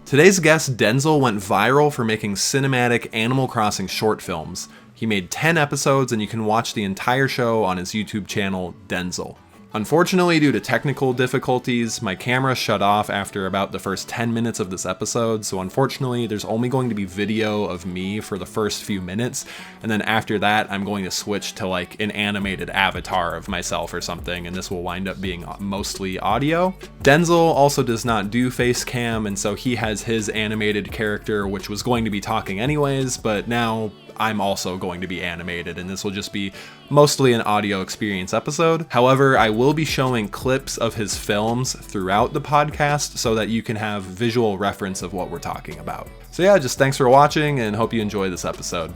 Today's guest, Denzel, went viral for making cinematic Animal Crossing short films. He made 10 episodes, and you can watch the entire show on his YouTube channel, Densle. Unfortunately, due to technical difficulties, my camera shut off after about the first 10 minutes of this episode, so unfortunately there's only going to be video of me for the first few minutes, and then after that I'm going to switch to like an animated avatar of myself or something, and this will wind up being mostly audio. Denzel also does not do face cam, and so he has his animated character, which was going to be talking anyways, but now I'm also going to be animated, and this will just be mostly an audio experience episode. However, I will be showing clips of his films throughout the podcast so that you can have visual reference of what we're talking about. So yeah, just thanks for watching and hope you enjoy this episode.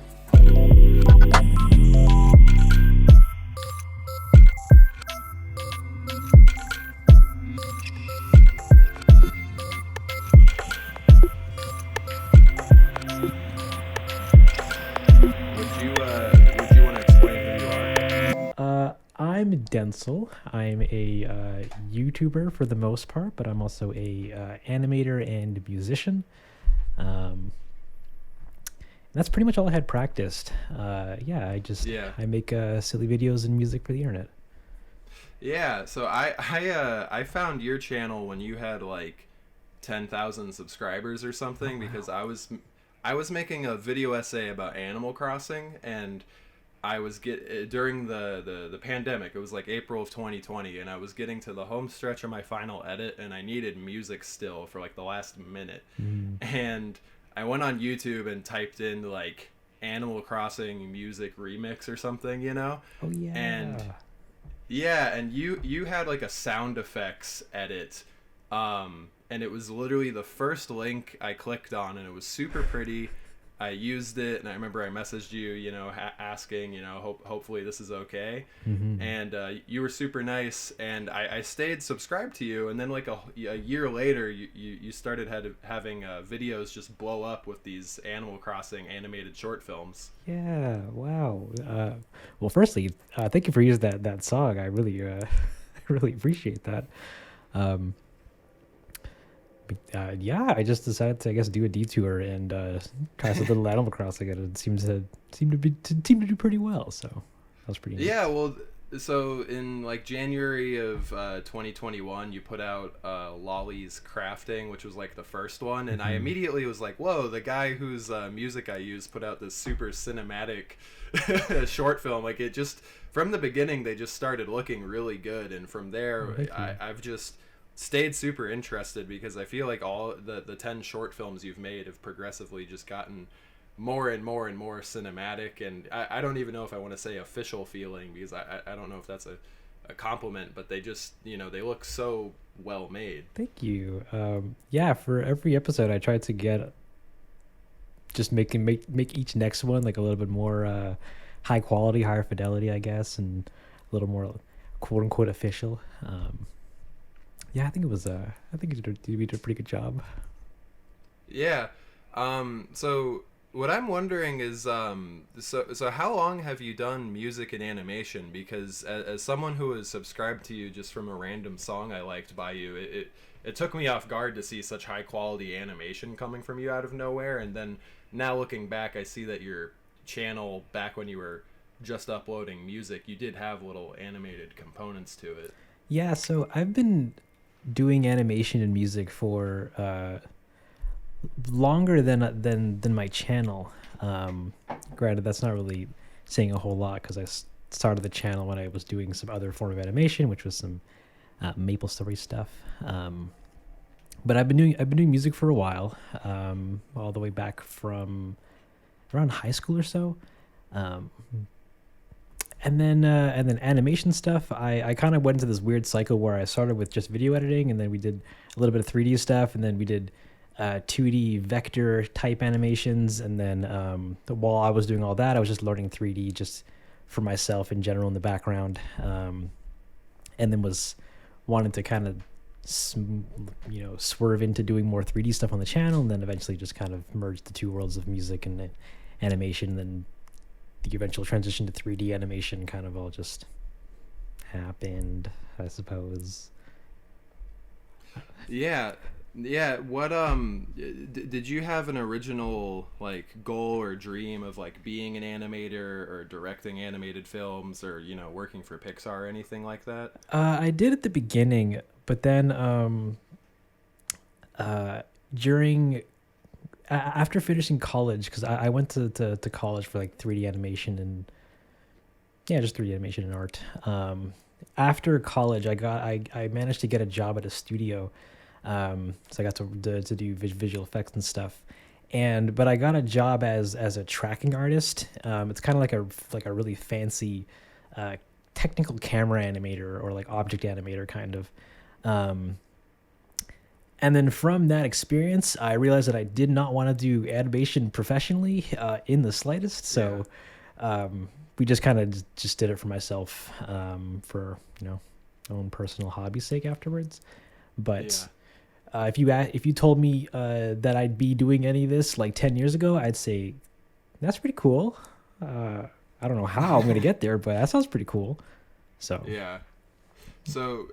I'm Densle. I'm a YouTuber for the most part, but I'm also a animator and musician. That's pretty much all I had practiced. I make silly videos and music for the internet. Yeah, so I found your channel when you had like 10,000 subscribers or something. Oh, wow. Because I was making a video essay about Animal Crossing, and I was during the pandemic. It was like April of 2020, and I was getting to the home stretch of my final edit, and I needed music still for like the last minute. And I went on YouTube and typed in like Animal Crossing music remix or something, you know? Oh yeah. And you had like a sound effects edit, and it was literally the first link I clicked on, and it was super pretty. I used it, and I remember I messaged you, you know, asking, you know, hopefully this is okay. And you were super nice, and I stayed subscribed to you. And then like a year later, you started having videos just blow up with these Animal Crossing animated short films. Yeah, wow. Well, firstly, thank you for using that song. I really really appreciate that. I just decided to, I guess, do a detour and try some little Animal Crossing, and it seemed to do pretty well. So that was pretty nice. Yeah, well, so in like January of 2021, you put out Lolly's Crafting, which was like the first one, and I immediately was like, whoa, the guy whose music I use put out this super cinematic short film. Like, it just, from the beginning, they just started looking really good, and from there, I've just stayed super interested, because I feel like all the 10 short films you've made have progressively just gotten more and more and more cinematic, and I don't even know if I want to say official feeling, because I don't know if that's a compliment, but they just, you know, they look so well made. Thank you. For every episode I tried to get just make each next one like a little bit more high quality, higher fidelity, I guess, and a little more quote unquote official. I think it was. I think you did a pretty good job. Yeah. So what I'm wondering is, so how long have you done music and animation? Because as someone who has subscribed to you just from a random song I liked by you, it took me off guard to see such high quality animation coming from you out of nowhere. And then now looking back, I see that your channel, back when you were just uploading music, you did have little animated components to it. Yeah. So I've been doing animation and music for longer than my channel. Granted, that's not really saying a whole lot, because I started the channel when I was doing some other form of animation, which was some Maple Story stuff. But I've been doing music for a while, all the way back from around high school or so. And then animation stuff, I kind of went into this weird cycle where I started with just video editing, and then we did a little bit of 3D stuff, and then we did 2D vector type animations, and then while I was doing all that, I was just learning 3D just for myself in general in the background, and then was wanting to kind of swerve into doing more 3D stuff on the channel, and then eventually just kind of merge the two worlds of music and animation, and then the eventual transition to 3D animation kind of all just happened, I suppose. Yeah. Yeah, what did you have an original like goal or dream of like being an animator or directing animated films or working for Pixar or anything like that? I did at the beginning, but then during after finishing college, because I went to college for like 3D animation and yeah, just 3D animation and art. After college, I managed to get a job at a studio, so I got to do visual effects and stuff. But I got a job as a tracking artist. It's kind of like a really fancy uh, technical camera animator or like object animator kind of. Um, and then from that experience, I realized that I did not want to do animation professionally in the slightest. So we just kind of just did it for myself, for own personal hobby's sake afterwards. But if you told me that I'd be doing any of this like 10 years ago, I'd say that's pretty cool. I don't know how I'm gonna get there, but that sounds pretty cool. So Yeah. So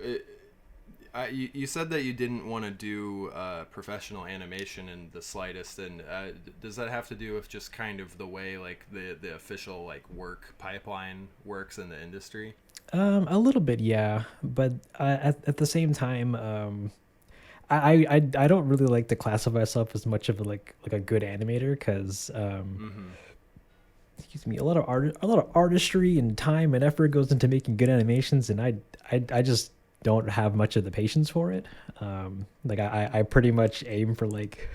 you said that you didn't want to do professional animation in the slightest, and does that have to do with just kind of the way like the official like work pipeline works in the industry? a little bit, yeah, but at the same time, I don't really like to classify myself as much of like a good animator because excuse me, a lot of artistry and time and effort goes into making good animations, and I just don't have much of the patience for it. Like I pretty much aim for like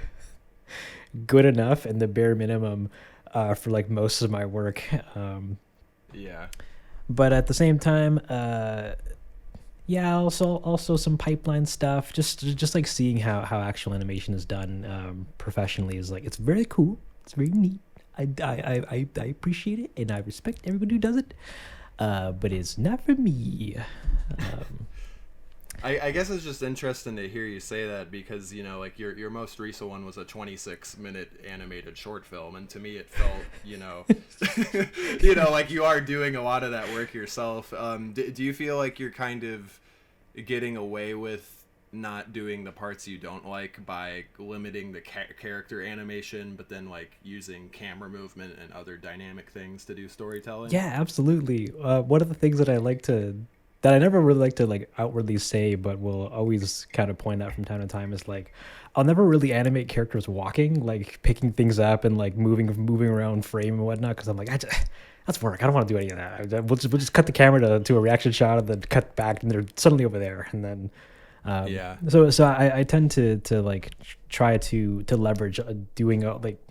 good enough and the bare minimum for like most of my work. Yeah. But at the same time, yeah, also some pipeline stuff. Just like seeing how actual animation is done professionally is like it's very cool. It's very neat. I appreciate it and I respect everybody who does it. But it's not for me. I guess it's just interesting to hear you say that because like your most recent one was a 26-minute animated short film, and to me it felt like you are doing a lot of that work yourself. Do you feel like you're kind of getting away with not doing the parts you don't like by limiting the character animation, but then like using camera movement and other dynamic things to do storytelling? Yeah, absolutely. One of the things that I never really like to like outwardly say, but will always kind of point out from time to time is like, I'll never really animate characters walking, like picking things up and like moving around frame and whatnot, because I'm like, that's work. I don't want to do any of that. We'll just cut the camera to a reaction shot and then cut back, and they're suddenly over there, and then. So I tend to like try to leverage doing like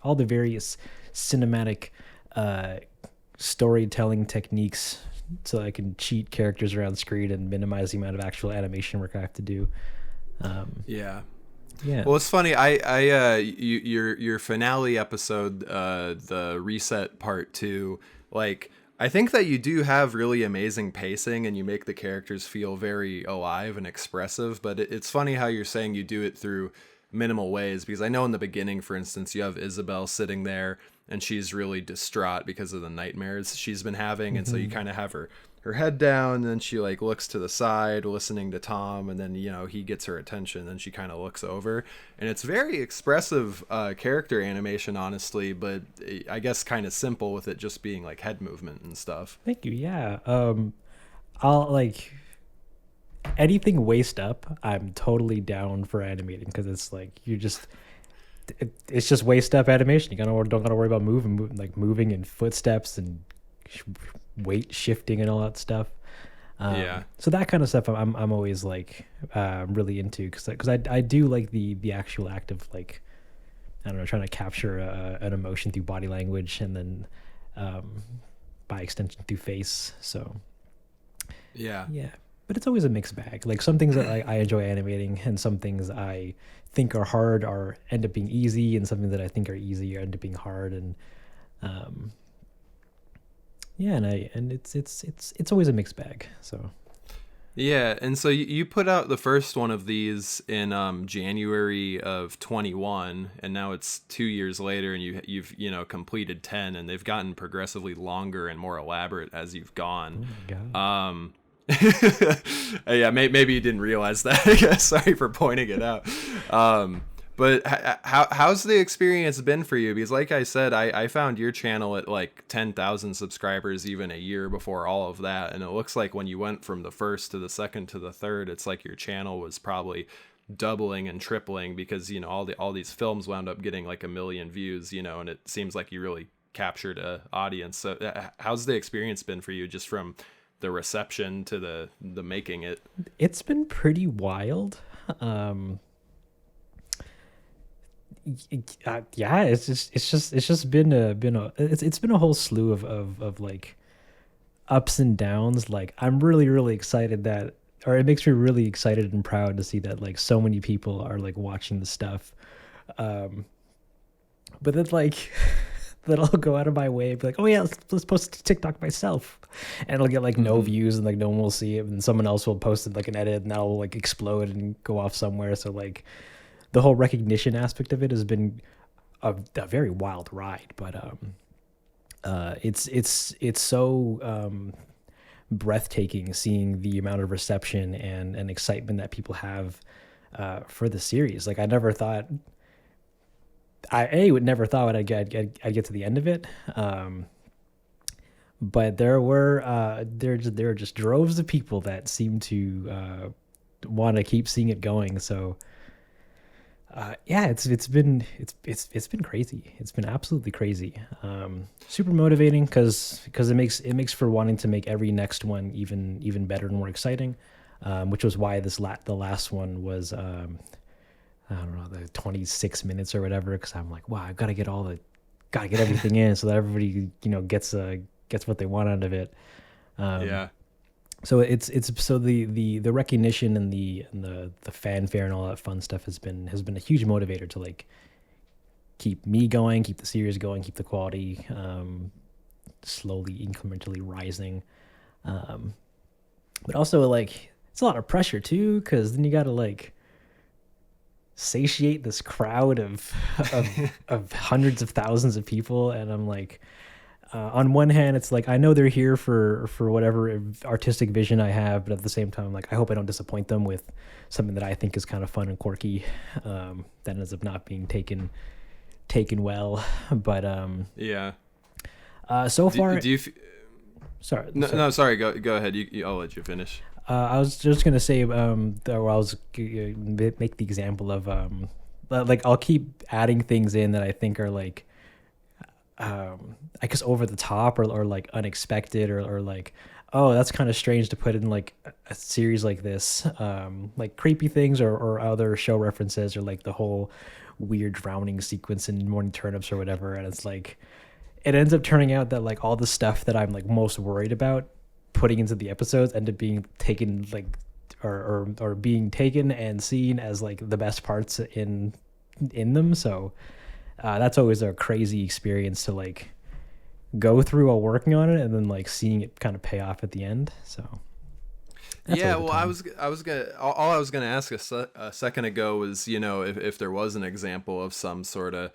all the various cinematic storytelling techniques so I can cheat characters around the screen and minimize the amount of actual animation work I have to do. Yeah. Yeah. Well, it's funny. Your finale episode, the reset part 2, like I think that you do have really amazing pacing and you make the characters feel very alive and expressive. But it's funny how you're saying you do it through minimal ways, because I know in the beginning, for instance, you have Isabel sitting there and she's really distraught because of the nightmares she's been having. And so you kind of have her head down, and then she like looks to the side listening to Tom, and then he gets her attention, and she kind of looks over, and it's very expressive character animation, honestly, but I guess kind of simple with it just being like head movement and stuff. Thank you. Yeah. I'll like anything waist up. I'm totally down for animating because it's like it's just waist up animation. You don't gotta worry about moving and footsteps and weight shifting and all that stuff. So that kind of stuff I'm always like really into because I do like the actual act of like, I don't know, trying to capture an emotion through body language and then by extension through face. So yeah, but it's always a mixed bag. Like some things that I enjoy animating, and some things I think are hard end up being easy, and something that I think are easy end up being hard. And and it's always a mixed bag. So yeah, and so you put out the first one of these in January of 21, and now it's 2 years later, and you've completed 10, and they've gotten progressively longer and more elaborate as you've gone. Oh my God. Yeah, maybe you didn't realize that. I guess. Sorry for pointing it out. But how's the experience been for you? Because like I said, I found your channel at like 10,000 subscribers even a year before all of that. And it looks like when you went from the first to the second to the third, it's like your channel was probably doubling and tripling because, you know, all these films wound up getting like 1 million views, you know, and it seems like you really captured a audience. So how's the experience been for you just from the reception to the making it? It's been pretty wild. Yeah, it's just been a whole slew of like ups and downs. Like I'm really excited that, or it makes me really excited and proud to see that like so many people are like watching the stuff. But then like then I'll go out of my way and be like, oh yeah, let's post it to TikTok myself, and it'll get like no views and like no one will see it, and someone else will post it like an edit and that'll like explode and go off somewhere. So like the whole recognition aspect of it has been a very wild ride, but it's so breathtaking seeing the amount of reception and excitement that people have for the series. Like I never thought would never thought I'd get to the end of it. But there were just droves of people that seem to want to keep seeing it going. So yeah, it's been crazy. It's been absolutely crazy. Super motivating because it makes for wanting to make every next one even better and more exciting. Which was why the last one was I don't know, the 26 minutes or whatever, because I'm like, wow, I've got to get everything in so that everybody, you know, gets what they want out of it. Yeah. So it's so the recognition and the fanfare and all that fun stuff has been a huge motivator to like keep me going, keep the series going, keep the quality slowly incrementally rising. But also like it's a lot of pressure too, because then you got to like satiate this crowd of hundreds of thousands of people, and I'm like, on one hand it's like I know they're here for whatever artistic vision I have, but at the same time like I hope I don't disappoint them with something that I think is kind of fun and quirky that ends up not being taken well. But yeah. So far do you sorry no sorry, go ahead. I'll let you finish. I was just gonna say, I was make the example of like I'll keep adding things in that I think are like, I guess over the top or like unexpected or like, oh, that's kind of strange to put in like a series like this, like creepy things or other show references or like the whole weird drowning sequence in Morning Turnips or whatever, and it's like, it ends up turning out that like all the stuff that I'm like most worried about putting into the episodes end up being taken like or being taken and seen as like the best parts in them. So that's always a crazy experience to like go through while working on it and then like seeing it kind of pay off at the end. So yeah, well, I was gonna all I was gonna ask a second ago was, you know, if there was an example of some sort of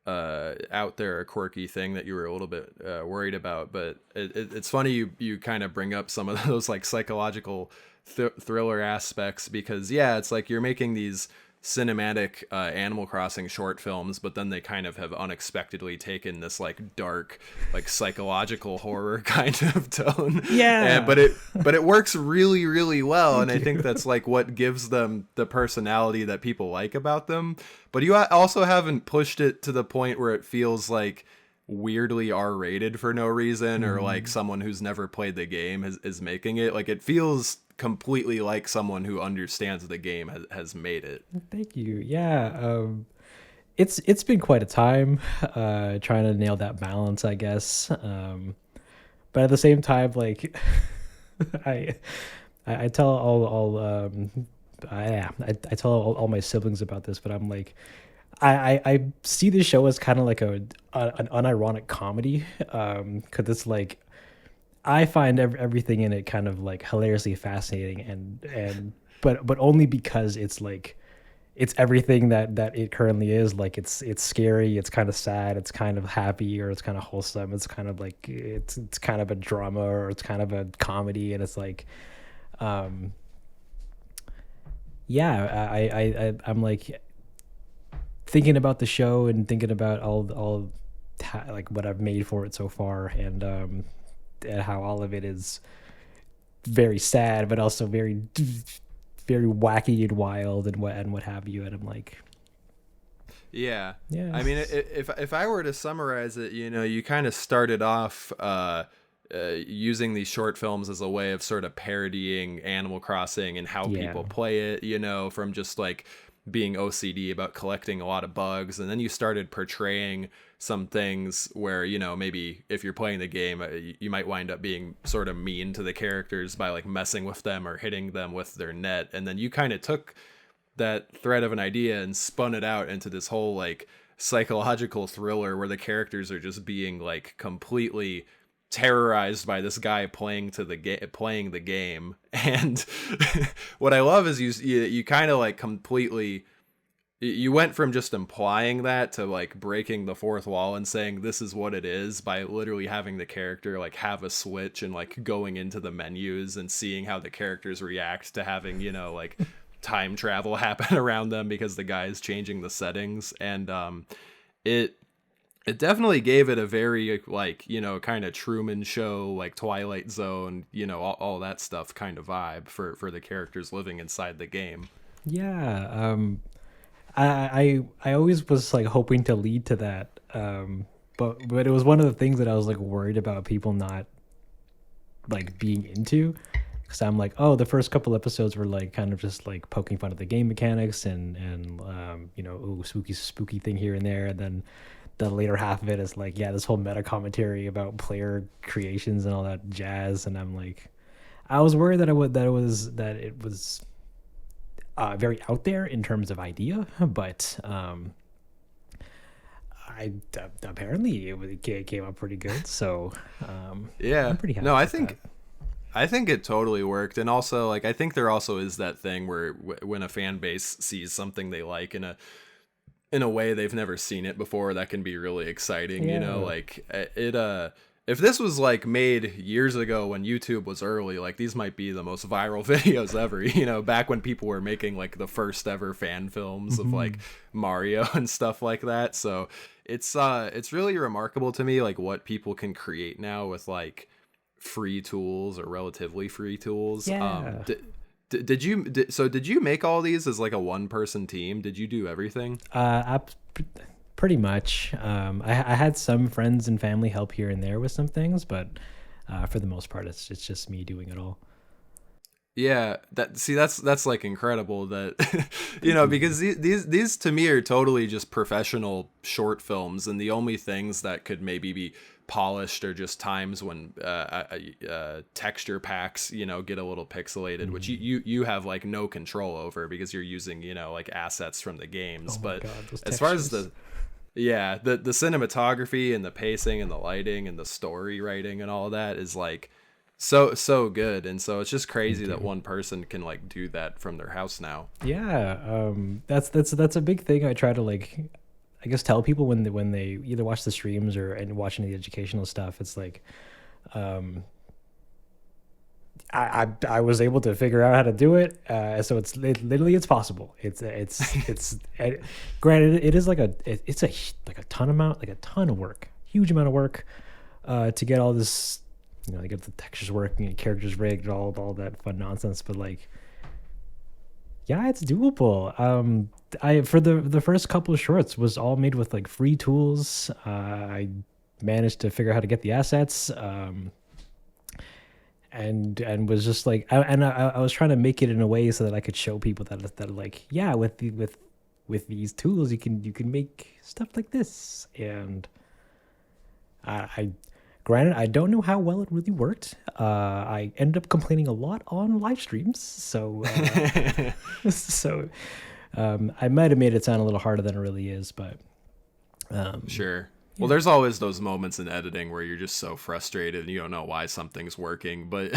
out there a quirky thing that you were a little bit worried about, but it's funny you kind of bring up some of those like psychological thriller aspects, because yeah, it's like you're making these cinematic Animal Crossing short films, but then they kind of have unexpectedly taken this like dark, like psychological horror kind of tone. Yeah. But it works really well, and I think that's like what gives them the personality that people like about them. But you also haven't pushed it to the point where it feels like weirdly R-rated for no reason, or like someone who's never played the game is making it. Like it feels completely like someone who understands the game has made it. Thank you. Yeah. It's been quite a time trying to nail that balance, I guess. But at the same time, like I tell I tell all my siblings about this, but I'm like, I see this show as kind of like an unironic comedy, because it's like I find everything in it kind of like hilariously fascinating, and but only because it's like it's everything that it currently is. Like it's scary, it's kind of sad, it's kind of happy, or it's kind of wholesome. It's kind of like it's kind of a drama, or it's kind of a comedy, and it's like Yeah, I'm like thinking about the show and thinking about like what I've made for it so far, and how all of it is very sad, but also very wacky and wild and what have you. And I'm like, Yeah. yeah, I mean, if I were to summarize it, you kind of started off using these short films as a way of sort of parodying Animal Crossing and how yeah, people play it, from just like being OCD about collecting a lot of bugs. And then you started portraying some things where, maybe if you're playing the game, you might wind up being sort of mean to the characters by like messing with them or hitting them with their net. And then you kind of took that thread of an idea and spun it out into this whole like psychological thriller where the characters are just being like completely terrorized by this guy playing the game. And what I love is you kind of like completely, you went from just implying that to like breaking the fourth wall and saying this is what it is by literally having the character like have a switch and like going into the menus and seeing how the characters react to having like time travel happen around them because the guy is changing the settings. And it definitely gave it a very like kind of Truman Show, like Twilight Zone, all that stuff kind of vibe for the characters living inside the game. yeah. I always was like hoping to lead to that, but it was one of the things that I was like worried about people not like being into, because I'm like, oh, the first couple episodes were like kind of just like poking fun at the game mechanics and ooh, spooky thing here and there, and then the later half of it is like, yeah, this whole meta commentary about player creations and all that jazz. And I'm like, I was worried that it was very out there in terms of idea, but apparently it came out pretty good. So Yeah, I'm pretty happy. no, with that. I think it totally worked. And also like I think there also is that thing where when a fan base sees something they like in a way they've never seen it before, that can be really exciting. Yeah. Like it if this was like made years ago when YouTube was early, like these might be the most viral videos ever, back when people were making like the first ever fan films of like Mario and stuff like that. So it's really remarkable to me like what people can create now with like free tools or relatively free tools. Yeah. Did you make all these as like a one person team? Did you do everything? Pretty much. I had some friends and family help here and there with some things, but for the most part, it's just me doing it all. Yeah, that's like incredible that because these to me are totally just professional short films, and the only things that could maybe be polished are just times when texture packs get a little pixelated, which you have like no control over because you're using like assets from the games. Oh my But God, those as far as textures. the cinematography and the pacing and the lighting and the story writing and all of that is like so good. And so it's just crazy that one person can like do that from their house now. Yeah, that's a big thing. I try to like, I guess, tell people when they either watch the streams or and watching the educational stuff. It's like, I was able to figure out how to do it. So literally it's possible. Granted, it is like it's like a ton of work, huge amount of work, to get all this, to get the textures working and characters rigged, all that fun nonsense. But like, yeah, it's doable. I for the first couple of shorts was all made with like free tools. I managed to figure out how to get the assets. And was just like, I was trying to make it in a way so that I could show people that like, yeah, with these tools you can make stuff like this. And I granted, I don't know how well it really worked. I ended up complaining a lot on live streams, so I might have made it sound a little harder than it really is, but Sure. Well, there's always those moments in editing where you're just so frustrated and you don't know why something's working. But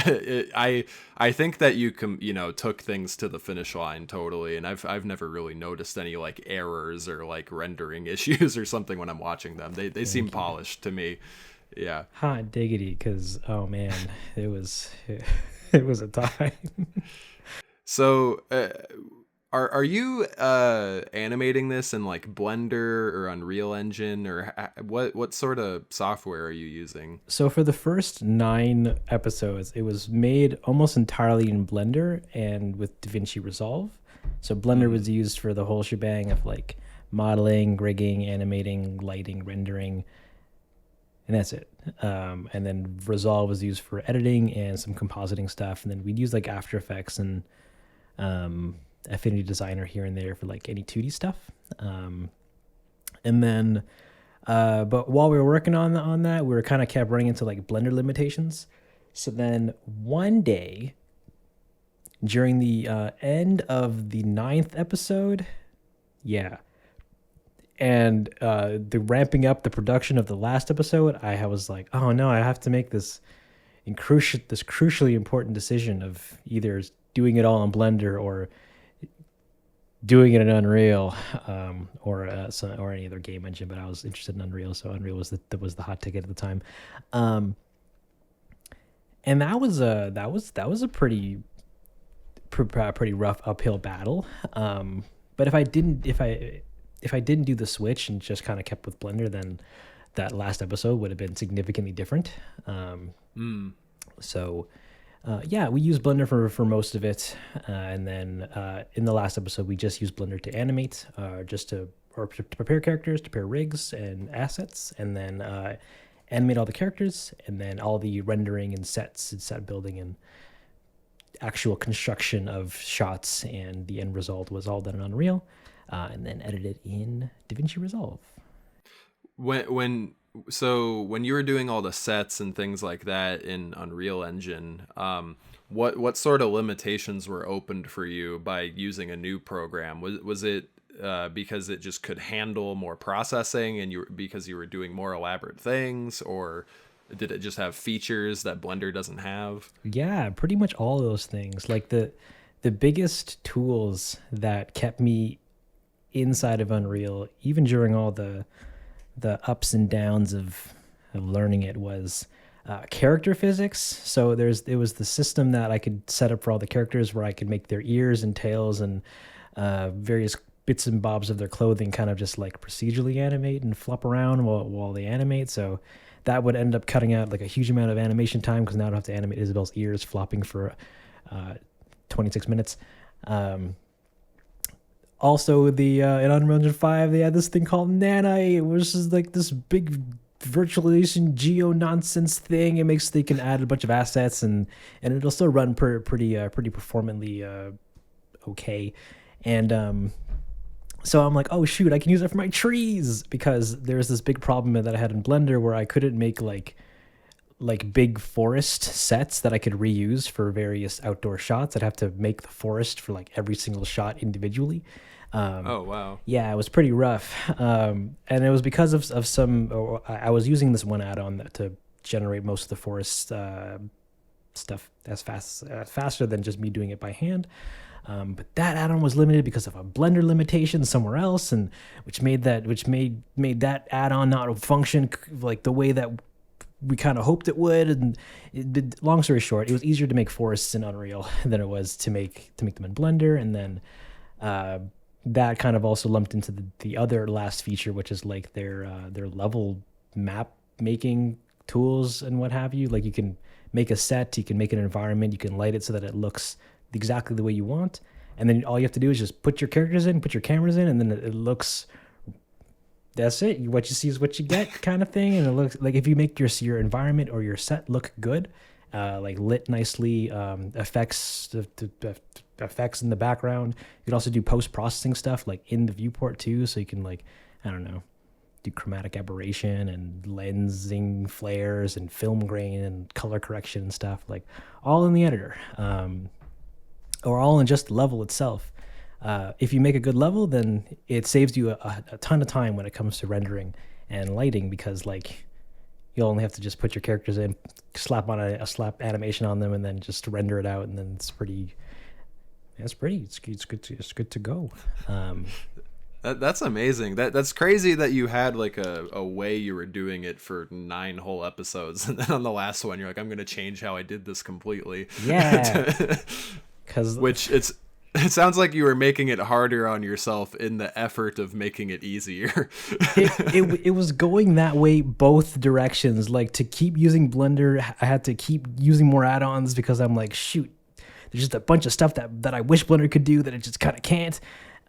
I think that you took things to the finish line totally, and I've never really noticed any like errors or like rendering issues or something when I'm watching them. They seem polished to me. Yeah. hot diggity, because oh man, it was It was a time. So, are you animating this in like Blender or Unreal Engine, or what sort of software are you using? So for the first 9 episodes, it was made almost entirely in Blender and with DaVinci Resolve. So Blender was used for the whole shebang of like modeling, rigging, animating, lighting, rendering, and that's it. And then Resolve was used for editing and some compositing stuff. And then we'd use like After Effects and Affinity Designer here and there for like any 2D stuff. And then, but while we were working on that, we were kind of kept running into like Blender limitations. So then one day, during the end of the 9th episode, yeah, and the ramping up the production of the last episode, I was like, oh no, I have to make this crucially important decision of either doing it all in Blender or doing it in Unreal, or any other game engine. But I was interested in Unreal, so Unreal was the hot ticket at the time, and that was a pretty rough uphill battle. But if I didn't do the switch and just kind of kept with Blender, then that last episode would have been significantly different. So yeah, we used Blender for most of it, and then in the last episode we just used Blender to animate, to prepare characters, to prepare rigs and assets, and then animate all the characters, and then all the rendering and sets and set building and actual construction of shots, and the end result was all done in Unreal, and then edited in DaVinci Resolve. When you were doing all the sets and things like that in Unreal Engine, what sort of limitations were opened for you by using a new program? Was it because it just could handle more processing, and because you were doing more elaborate things, or did it just have features that Blender doesn't have? Yeah, pretty much all of those things. Like the biggest tools that kept me inside of Unreal, even during all the ups and downs of learning it, was character physics. So it was the system that I could set up for all the characters, where I could make their ears and tails and various bits and bobs of their clothing kind of just like procedurally animate and flop around while they animate. So that would end up cutting out like a huge amount of animation time, because now I don't have to animate Isabel's ears flopping for 26 minutes. Also, in Unreal Engine 5, they had this thing called Nanite, which is like this big virtualization geo nonsense thing. It makes so they can add a bunch of assets, and it'll still run pretty performantly okay. And so I'm like, oh shoot, I can use it for my trees, because there's this big problem that I had in Blender where I couldn't make like big forest sets that I could reuse for various outdoor shots. I'd have to make the forest for like every single shot individually. Oh wow. Yeah, it was pretty rough. And it was because of some, or I was using this one add-on to generate most of the forest stuff faster than just me doing it by hand. But that add-on was limited because of a Blender limitation somewhere else, and which made that add-on not function like the way that we kind of hoped it would. And long story short, it was easier to make forests in Unreal than it was to make them in Blender. And then that kind of also lumped into the other last feature, which is like their level map making tools and what have you. Like you can make a set, you can make an environment, you can light it so that it looks exactly the way you want, and then all you have to do is just put your characters in, put your cameras in, and then it looks, that's it, what you see is what you get kind of thing. And it looks like, if you make your environment or your set look good, like lit nicely, effects in the background. You can also do post-processing stuff like in the viewport too, so you can, like, I don't know, do chromatic aberration and lensing flares and film grain and color correction and stuff, like all in the editor, or all in just the level itself. If you make a good level, then it saves you a ton of time when it comes to rendering and lighting, because like you'll only have to just put your characters in, slap on a slap animation on them, and then just render it out, and then it's good to go. That's amazing. That's crazy that you had like a way you were doing it for 9 whole episodes, and then on the last one you're like, I'm gonna change how I did this completely. Yeah, because Which it sounds like you were making it harder on yourself in the effort of making it easier. it was going that way both directions. Like to keep using Blender, I had to keep using more add-ons because I'm like, shoot, there's just a bunch of stuff that I wish Blender could do that it just kind of can't.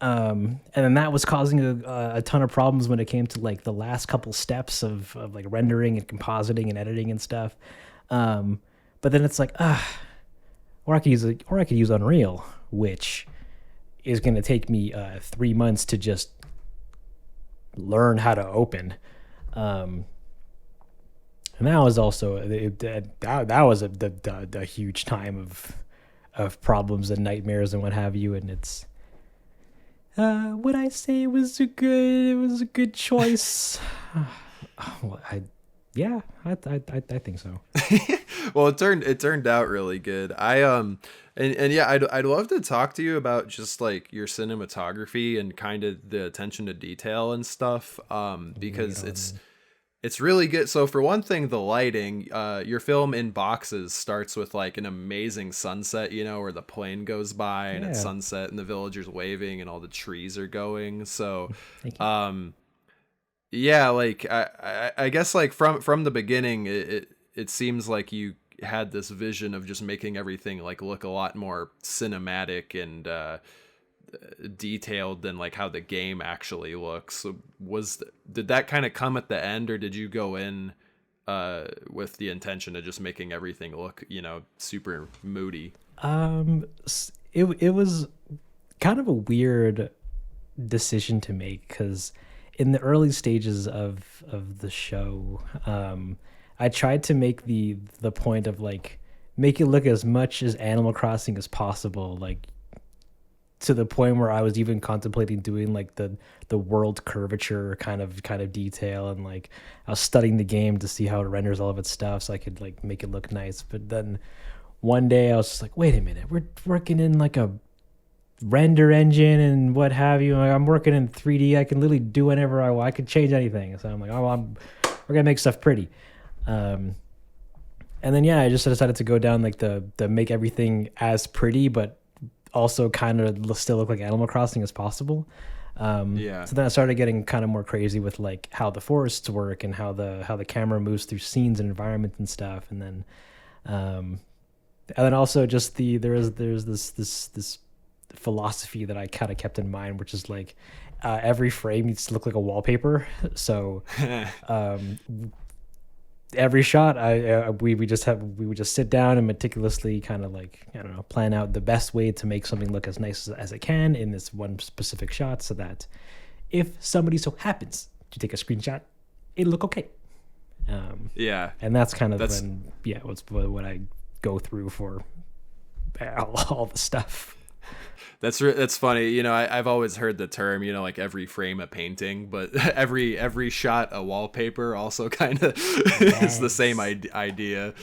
And then that was causing a ton of problems when it came to like the last couple steps of like rendering and compositing and editing and stuff. But then it's like, or I could use Unreal, which is going to take me 3 months to just learn how to open. And that was also that was a huge time of problems and nightmares and what have you. And it's would I say it was a good choice? Well, I think so. Well, it turned out really good. And yeah, I'd love to talk to you about just like your cinematography and kind of the attention to detail and stuff. Because it's really good. So for one thing, the lighting, your film In Boxes starts with like an amazing sunset, you know, where the plane goes by and it's sunset and the villagers waving and all the trees are going. So, Thank you. yeah, like I guess like from the beginning, it seems like you had this vision of just making everything like look a lot more cinematic and detailed than like how the game actually looks. So did that kind of come at the end, or did you go in with the intention of just making everything look, you know, super moody? It was kind of a weird decision to make because in the early stages of the show, I tried to make the point of like make it look as much as Animal Crossing as possible, like to the point where I was even contemplating doing like the world curvature kind of detail, and like I was studying the game to see how it renders all of its stuff so I could like make it look nice. But then one day I was just like, wait a minute, we're working in like a render engine and what have you. Like, I'm working in 3D. I can literally do whatever I want. I could change anything. So I'm like, we're gonna make stuff pretty. And then yeah, I just decided to go down like the make everything as pretty, but also kind of still look like Animal Crossing as possible. Yeah. So then I started getting kind of more crazy with like how the forests work and how the camera moves through scenes and environments and stuff. And then also just there's this philosophy that I kind of kept in mind, which is like every frame needs to look like a wallpaper. So every shot we would just sit down and meticulously kind of like, I don't know, plan out the best way to make something look as nice as it can in this one specific shot, so that if somebody so happens to take a screenshot, it'll look okay. Yeah. And that's kind of what's what I go through for all the stuff. That's funny. You know, I've always heard the term, you know, like every frame a painting, but every shot a wallpaper also kind of is the same idea.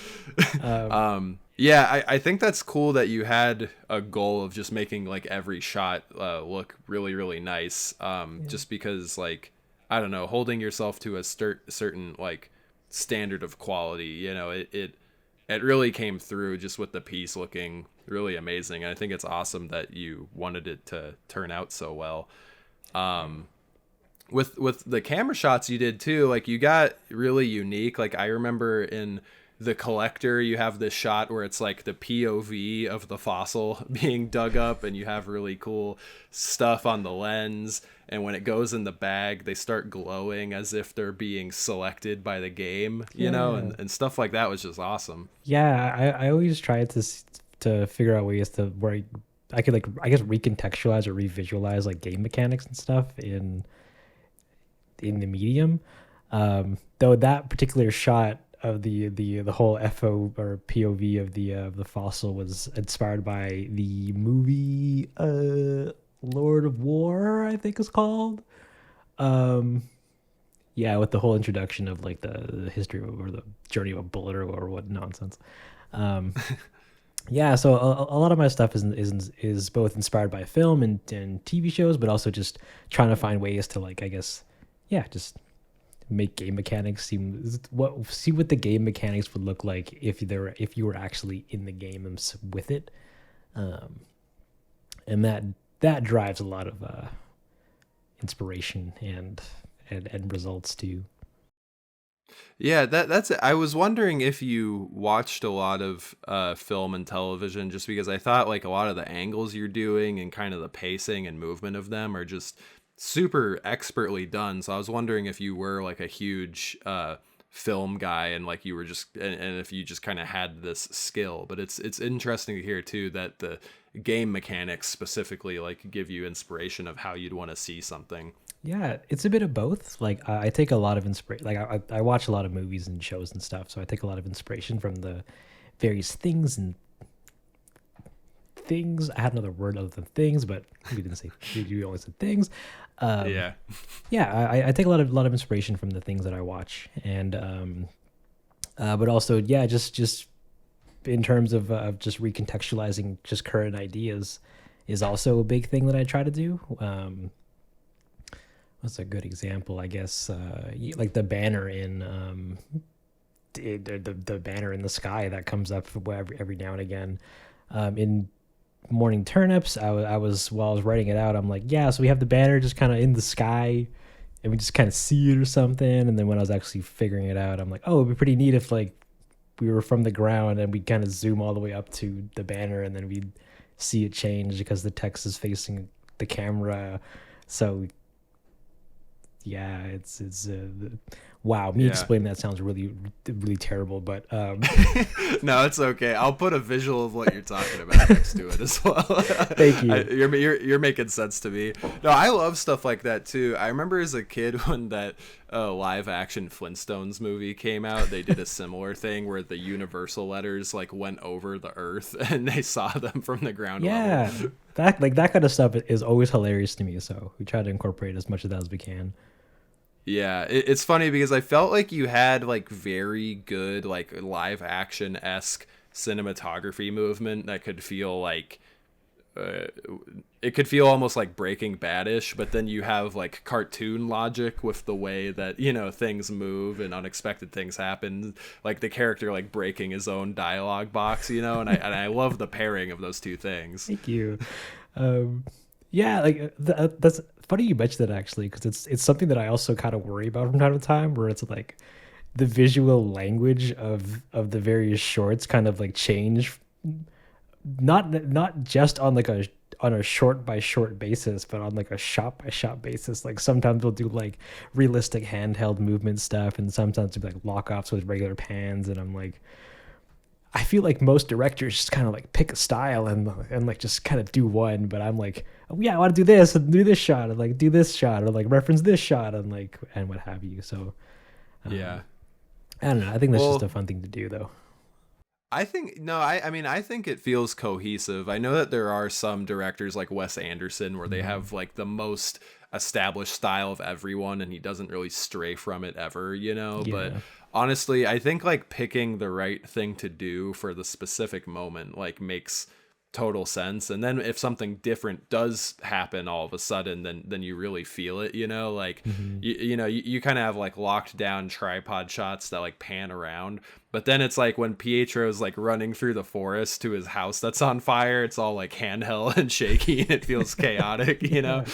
Yeah, I think that's cool that you had a goal of just making like every shot look really, really nice. Just because like, I don't know, holding yourself to a certain like standard of quality, you know, it really came through just with the piece looking really amazing. And I think it's awesome that you wanted it to turn out so well. With the camera shots you did too, like you got really unique. Like I remember in The Collector, you have this shot where it's like the POV of the fossil being dug up, and you have really cool stuff on the lens. And when it goes in the bag, they start glowing as if they're being selected by the game, you know, and stuff like that was just awesome. Yeah, I always tried to figure out ways to where I could like, I guess, recontextualize or revisualize like game mechanics and stuff in the medium. Though that particular shot of the whole FO or POV of the fossil was inspired by the movie Lord of War, I think it's called. Yeah, with the whole introduction of like the history or the journey of a bullet or what nonsense. Yeah, so a lot of my stuff is both inspired by film and TV shows, but also just trying to find ways to like, I guess, yeah, just make game mechanics see what the game mechanics would look like if you were actually in the game with it, um, and that drives a lot of inspiration and results too. Yeah, that's it. I was wondering if you watched a lot of film and television, just because I thought like a lot of the angles you're doing and kind of the pacing and movement of them are just super expertly done. So I was wondering if you were like a huge film guy, and like you were just and if you just kind of had this skill. But it's interesting to hear too that the game mechanics specifically like give you inspiration of how you'd want to see something. Yeah, it's a bit of both. Like I take a lot of inspiration. Like I watch a lot of movies and shows and stuff, so I take a lot of inspiration from the various things. I had another word other than things, but we didn't say. We only said things. Um, Yeah. yeah, I take a lot of inspiration from the things that I watch, and but also yeah, just in terms of just recontextualizing just current ideas is also a big thing that I try to do. What's a good example? I guess like the banner in the banner in the sky that comes up every now and again. In Morning Turnips, I was while I was writing it out, I'm like, yeah, so we have the banner just kind of in the sky, and we just kind of see it or something. And then when I was actually figuring it out, I'm like, oh, it'd be pretty neat if like we were from the ground and we kind of zoom all the way up to the banner, and then we'd see it change because the text is facing the camera. So yeah, it's wow. Me Yeah. explaining that sounds really terrible, but No, it's okay. I'll put a visual of what you're talking about next to it as well. thank you. You're making sense to me. No, I love stuff like that too. I remember as a kid when that live action Flintstones movie came out, they did a similar thing where the universal letters like went over the earth and they saw them from the ground Yeah, level. that kind of stuff is always hilarious to me. So we try to incorporate as much of that as we can. Yeah, it's funny because I felt like you had like very good like live action esque cinematography movement that could feel like uh, it could feel almost like Breaking Badish, but then you have like cartoon logic with the way that things move and unexpected things happen, like the character like breaking his own dialogue box, and I love the pairing of those two things. Thank you. Um, yeah, like that's funny you mentioned that actually, because it's something that I also kind of worry about from time to time, where it's like the visual language of the various shorts kind of like change, not just on like a short by short basis, but on like a shot by shot basis. Like sometimes we'll do like realistic handheld movement stuff, and sometimes we'll do like lock offs with regular pans, and I'm like, I feel like most directors just kind of like pick a style and like just kind of do one, but I'm like, oh yeah, I want to do this and do this shot and like do this shot or like reference this shot and like and what have you. So Yeah. I don't know. I think that's just Well, a fun thing to do though. I think no, I mean I think it feels cohesive. I know that there are some directors like Wes Anderson where they Mhm. have like the most established style of everyone and he doesn't really stray from it ever. But Yeah. honestly, I think like picking the right thing to do for the specific moment like makes total sense. And then if something different does happen all of a sudden, then you really feel it. Like Hmm. you kind of have like locked down tripod shots that like pan around, but then it's like when Pietro's like running through the forest to his house that's on fire, it's all like handheld and shaky and it feels chaotic, Yeah.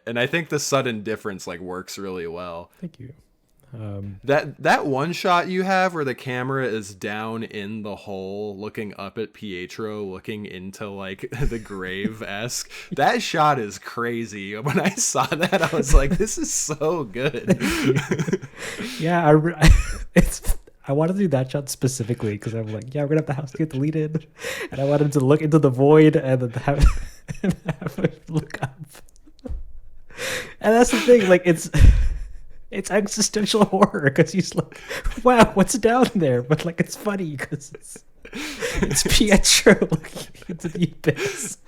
and I think the sudden difference like works really well. Thank you. Um, That one shot you have where the camera is down in the hole looking up at Pietro looking into like the grave esque, that shot is crazy. When I saw that I was like, this is so good. yeah, it's I wanted to do that shot specifically because I'm like, yeah, we're gonna have the house get deleted, and I wanted to look into the void and then have, and have it look up. And that's the thing, like it's existential horror because he's like, wow, what's down there? But like it's funny because it's Pietro looking into the abyss.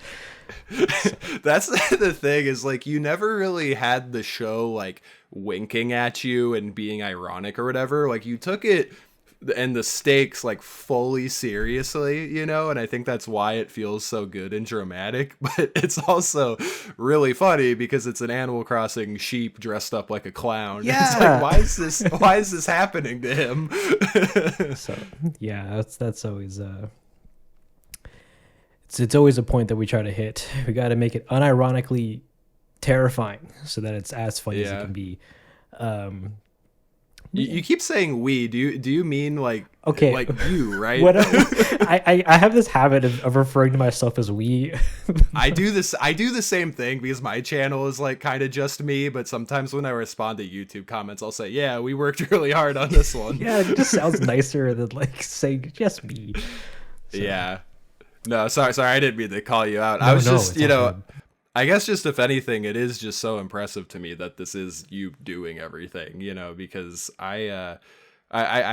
That's the thing is like you never really had the show like winking at you and being ironic or whatever. Like you took it and the stakes like fully seriously, you know, and I think that's why it feels so good and dramatic. But it's also really funny because it's an Animal Crossing sheep dressed up like a clown. Yeah. It's like, why is this happening to him? So yeah, that's always it's always a point that we try to hit. We got to make it unironically terrifying so that it's as funny as it can be. You keep saying we. Do you mean like okay, like you, right? What I have this habit of referring to myself as we. I do the same thing because my channel is like kind of just me, but sometimes when I respond to YouTube comments, I'll say, "Yeah, we worked really hard on this one." Yeah, it just sounds nicer than like saying just me. So. Yeah. No, sorry, I didn't mean to call you out. No, I was just, you know, good. I guess just if anything, it is just so impressive to me that this is you doing everything, you know, because I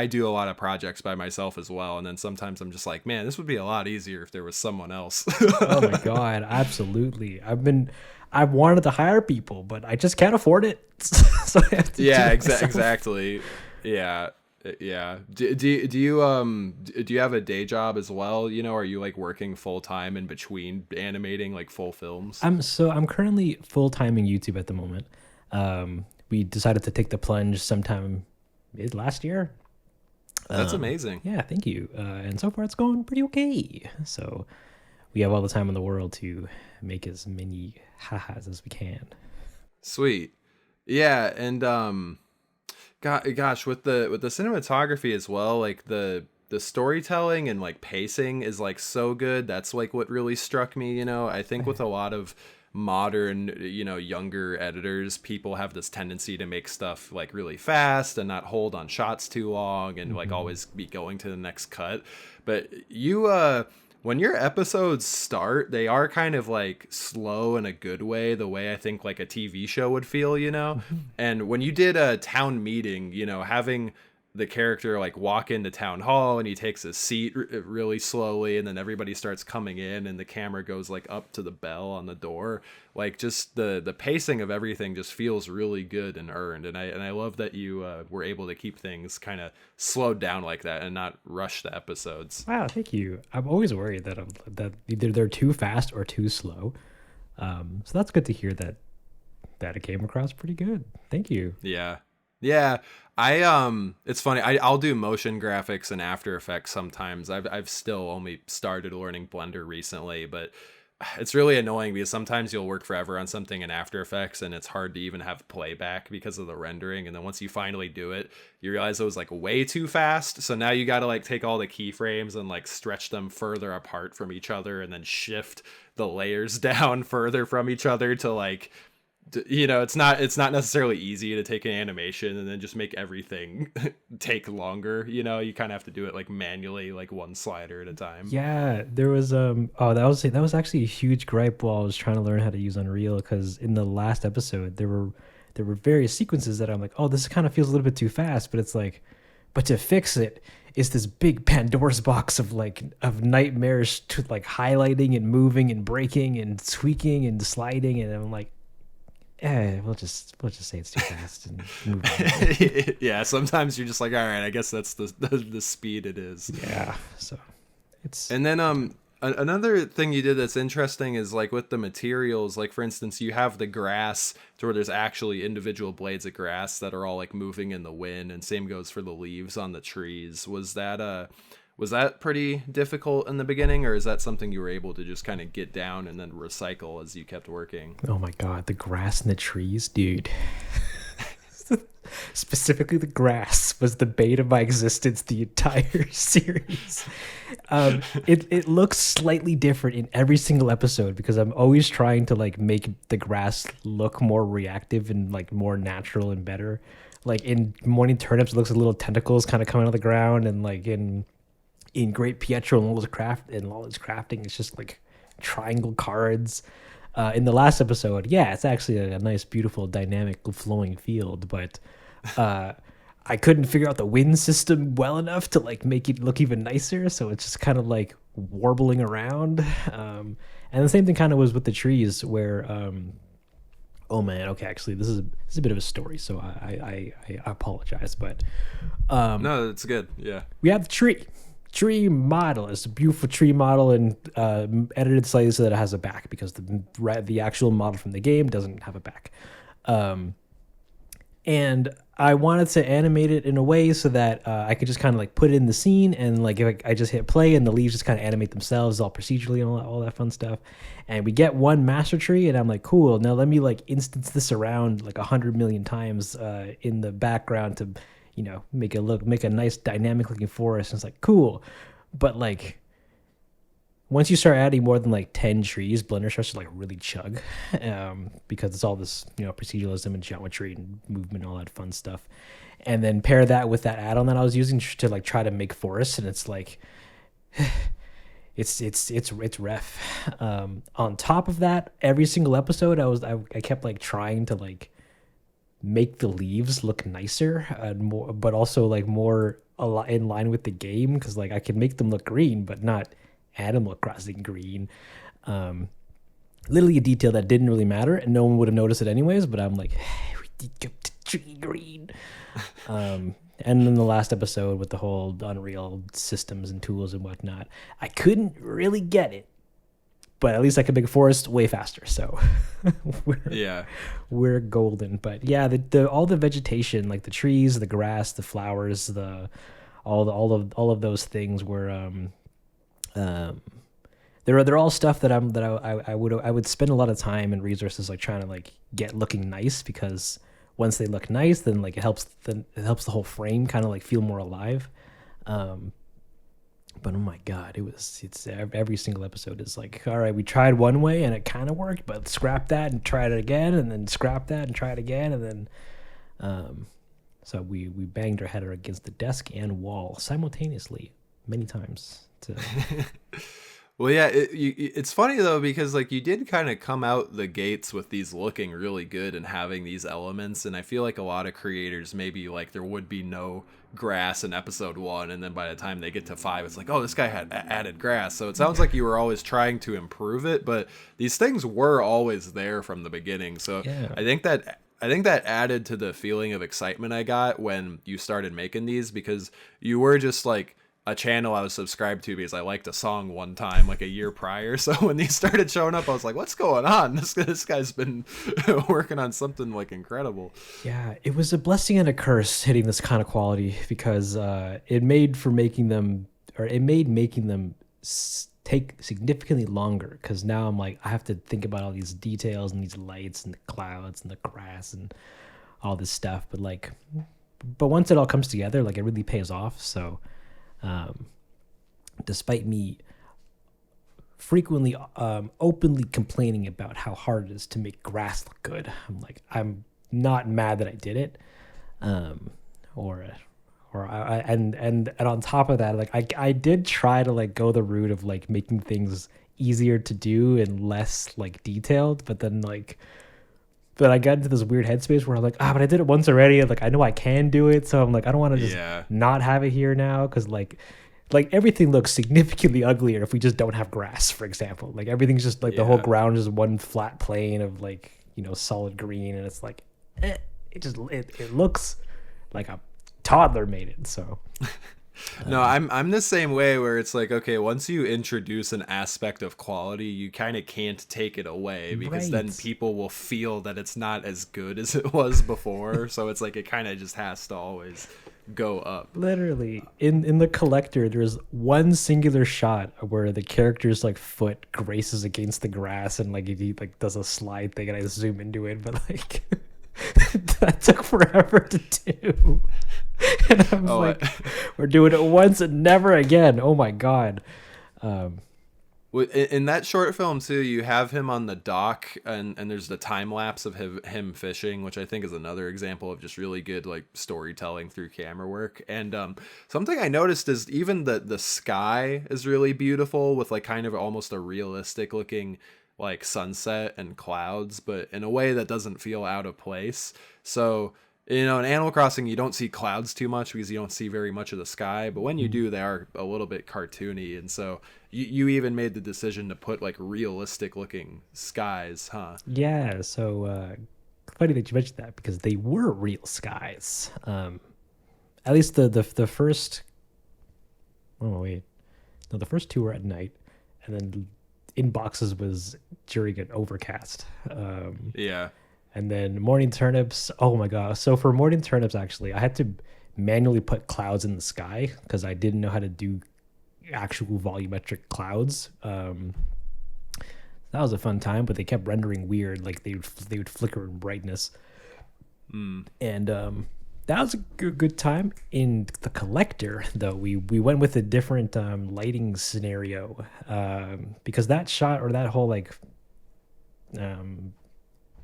do a lot of projects by myself as well, and then sometimes I'm just like, man, this would be a lot easier if there was someone else. Oh my god, absolutely. I've wanted to hire people, but I just can't afford it. So I have to exactly. Yeah. Yeah. Do you have a day job as well? You know, are you like working full time in between animating like full films? I'm currently full timing YouTube at the moment. We decided to take the plunge sometime mid last year. That's amazing. Yeah, thank you. And so far it's going pretty okay. So we have all the time in the world to make as many ha-has as we can. Sweet. Yeah, and gosh, with the cinematography as well, like the storytelling and like pacing is like so good. That's like what really struck me, you know. I think with a lot of modern, you know, younger editors, people have this tendency to make stuff like really fast and not hold on shots too long and like always be going to the next cut. But you when your episodes start, they are kind of like slow in a good way, the way I think like a TV show would feel, you know? And when you did a town meeting, you know, having the character like walk into town hall and he takes his seat really slowly and then everybody starts coming in and the camera goes like up to the bell on the door, like just the pacing of everything just feels really good and earned, and I love that you were able to keep things kind of slowed down like that and not rush the episodes. Wow, thank you. I'm always worried that either they're too fast or too slow, so that's good to hear that it came across pretty good. Thank you. Yeah, it's funny. I'll do motion graphics and After Effects sometimes. I've still only started learning Blender recently, but it's really annoying because sometimes you'll work forever on something in After Effects and it's hard to even have playback because of the rendering. And then once you finally do it, you realize it was like way too fast. So now you got to like take all the keyframes and like stretch them further apart from each other and then shift the layers down further from each other to like, you know, it's not necessarily easy to take an animation and then just make everything take longer. You know, you kind of have to do it like manually, like one slider at a time. Yeah, there was that was actually a huge gripe while I was trying to learn how to use Unreal, because in the last episode there were various sequences that I'm like, oh, this kind of feels a little bit too fast, but it's like, but to fix it is this big Pandora's box of nightmares to like highlighting and moving and breaking and tweaking and sliding, and I'm like, we'll just say it's too fast and move on. Yeah, sometimes you're just like, all right, I guess that's the speed it is. Yeah, so it's. And then another thing you did that's interesting is like with the materials, like for instance, you have the grass to where there's actually individual blades of grass that are all like moving in the wind, and same goes for the leaves on the trees. Was that pretty difficult in the beginning, or is that something you were able to just kind of get down and then recycle as you kept working? Oh my god, the grass and the trees, dude. Specifically the grass was the bane of my existence the entire series. It looks slightly different in every single episode because I'm always trying to like make the grass look more reactive and like more natural and better. Like in Morning Turnips, it looks like little tentacles kind of coming out of the ground, and like in Great Pietro and Lola's Crafting, it's just like triangle cards. In the last episode, yeah, it's actually a nice, beautiful, dynamic, flowing field, but I couldn't figure out the wind system well enough to like make it look even nicer, so it's just kind of like warbling around. And the same thing kind of was with the trees, where Oh man, okay. Actually, this is a bit of a story, so I apologize, but No, it's good. Yeah. we have the tree model. It's a beautiful tree model and edited slightly so that it has a back because the actual model from the game doesn't have a back. And I wanted to animate it in a way so that I could just kind of like put it in the scene and like if I just hit play and the leaves just kind of animate themselves all procedurally and all that fun stuff. And we get one master tree and I'm like, cool. Now let me like instance this around like 100 million times in the background to, make a nice dynamic looking forest. And it's like, cool. But like, once you start adding more than like 10 trees, Blender starts to like really chug because it's all this, proceduralism and geometry and movement and all that fun stuff. And then pair that with that add-on that I was using to like try to make forests. And it's like, it's ref. On top of that, every single episode I kept like trying to like make the leaves look nicer and more, but also like more in line with the game. Cause like I can make them look green, but not Animal Crossing green. Literally a detail that didn't really matter and no one would have noticed it anyways, but I'm like, hey, we did go to tree green. And then the last episode with the whole Unreal systems and tools and whatnot, I couldn't really get it, but at least I could make a forest way faster. So we're golden. But yeah, the all the vegetation, like the trees, the grass, the flowers, all of those things were they're all stuff that I would spend a lot of time and resources like trying to like get looking nice, because once they look nice, then like it helps the whole frame kind of like feel more alive. But oh my god, it's every single episode is like, all right, we tried one way and it kind of worked, but scrap that and try it again, and then scrap that and try it again, and then so we banged our head against the desk and wall simultaneously many times. Well, yeah, it's funny though, because like you did kind of come out the gates with these looking really good and having these elements, and I feel like a lot of creators maybe like there would be no grass in episode 1, and then by the time they get to 5 it's like, oh, this guy had added grass. So it sounds like you were always trying to improve it, but these things were always there from the beginning. So yeah. I think that added to the feeling of excitement I got when you started making these, because you were just like a channel I was subscribed to because I liked a song one time like a year prior. So when these started showing up, I was like, what's going on? This guy's been working on something like incredible. Yeah, it was a blessing and a curse hitting this kind of quality, because it made making them take significantly longer, because now I'm like, I have to think about all these details and these lights and the clouds and the grass and all this stuff. But once it all comes together, like it really pays off. So despite me frequently openly complaining about how hard it is to make grass look good, I'm not mad that I did it. And on top of that, like I did try to like go the route of like making things easier to do and less like detailed, but then I got into this weird headspace where I'm like, but I did it once already. And, like, I know I can do it. So I'm like, I don't want to just not have it here now. Cause like everything looks significantly uglier if we just don't have grass, for example. Like everything's just like the whole ground is one flat plane of like, solid green. And it's like, it looks like a toddler made it. So no, I'm the same way, where it's like, okay, once you introduce an aspect of quality, you kind of can't take it away, because then people will feel that it's not as good as it was before. So it's like it kind of just has to always go up. Literally, in the collector, there's one singular shot where the character's like foot graces against the grass and like he like does a slide thing, and I zoom into it, but like that took forever to do. And I was we're doing it once and never again. Oh my god. In that short film too, you have him on the dock, and there's the time lapse of him fishing, which I think is another example of just really good like storytelling through camera work. And something I noticed is even the sky is really beautiful, with like kind of almost a realistic looking like sunset and clouds, but in a way that doesn't feel out of place. So in Animal Crossing, you don't see clouds too much because you don't see very much of the sky, but when you do, they are a little bit cartoony. And so you even made the decision to put like realistic looking skies, huh? Yeah. So funny that you mentioned that because they were real skies. At least the first. Oh wait, no, the first two were at night, and then in boxes was during an overcast. Yeah. And then morning turnips. Oh my god! So for morning turnips, actually, I had to manually put clouds in the sky because I didn't know how to do actual volumetric clouds. That was a fun time, but they kept rendering weird. Like they would flicker in brightness, and that was a good time. In the collector, though, we went with a different lighting scenario because that shot or that whole like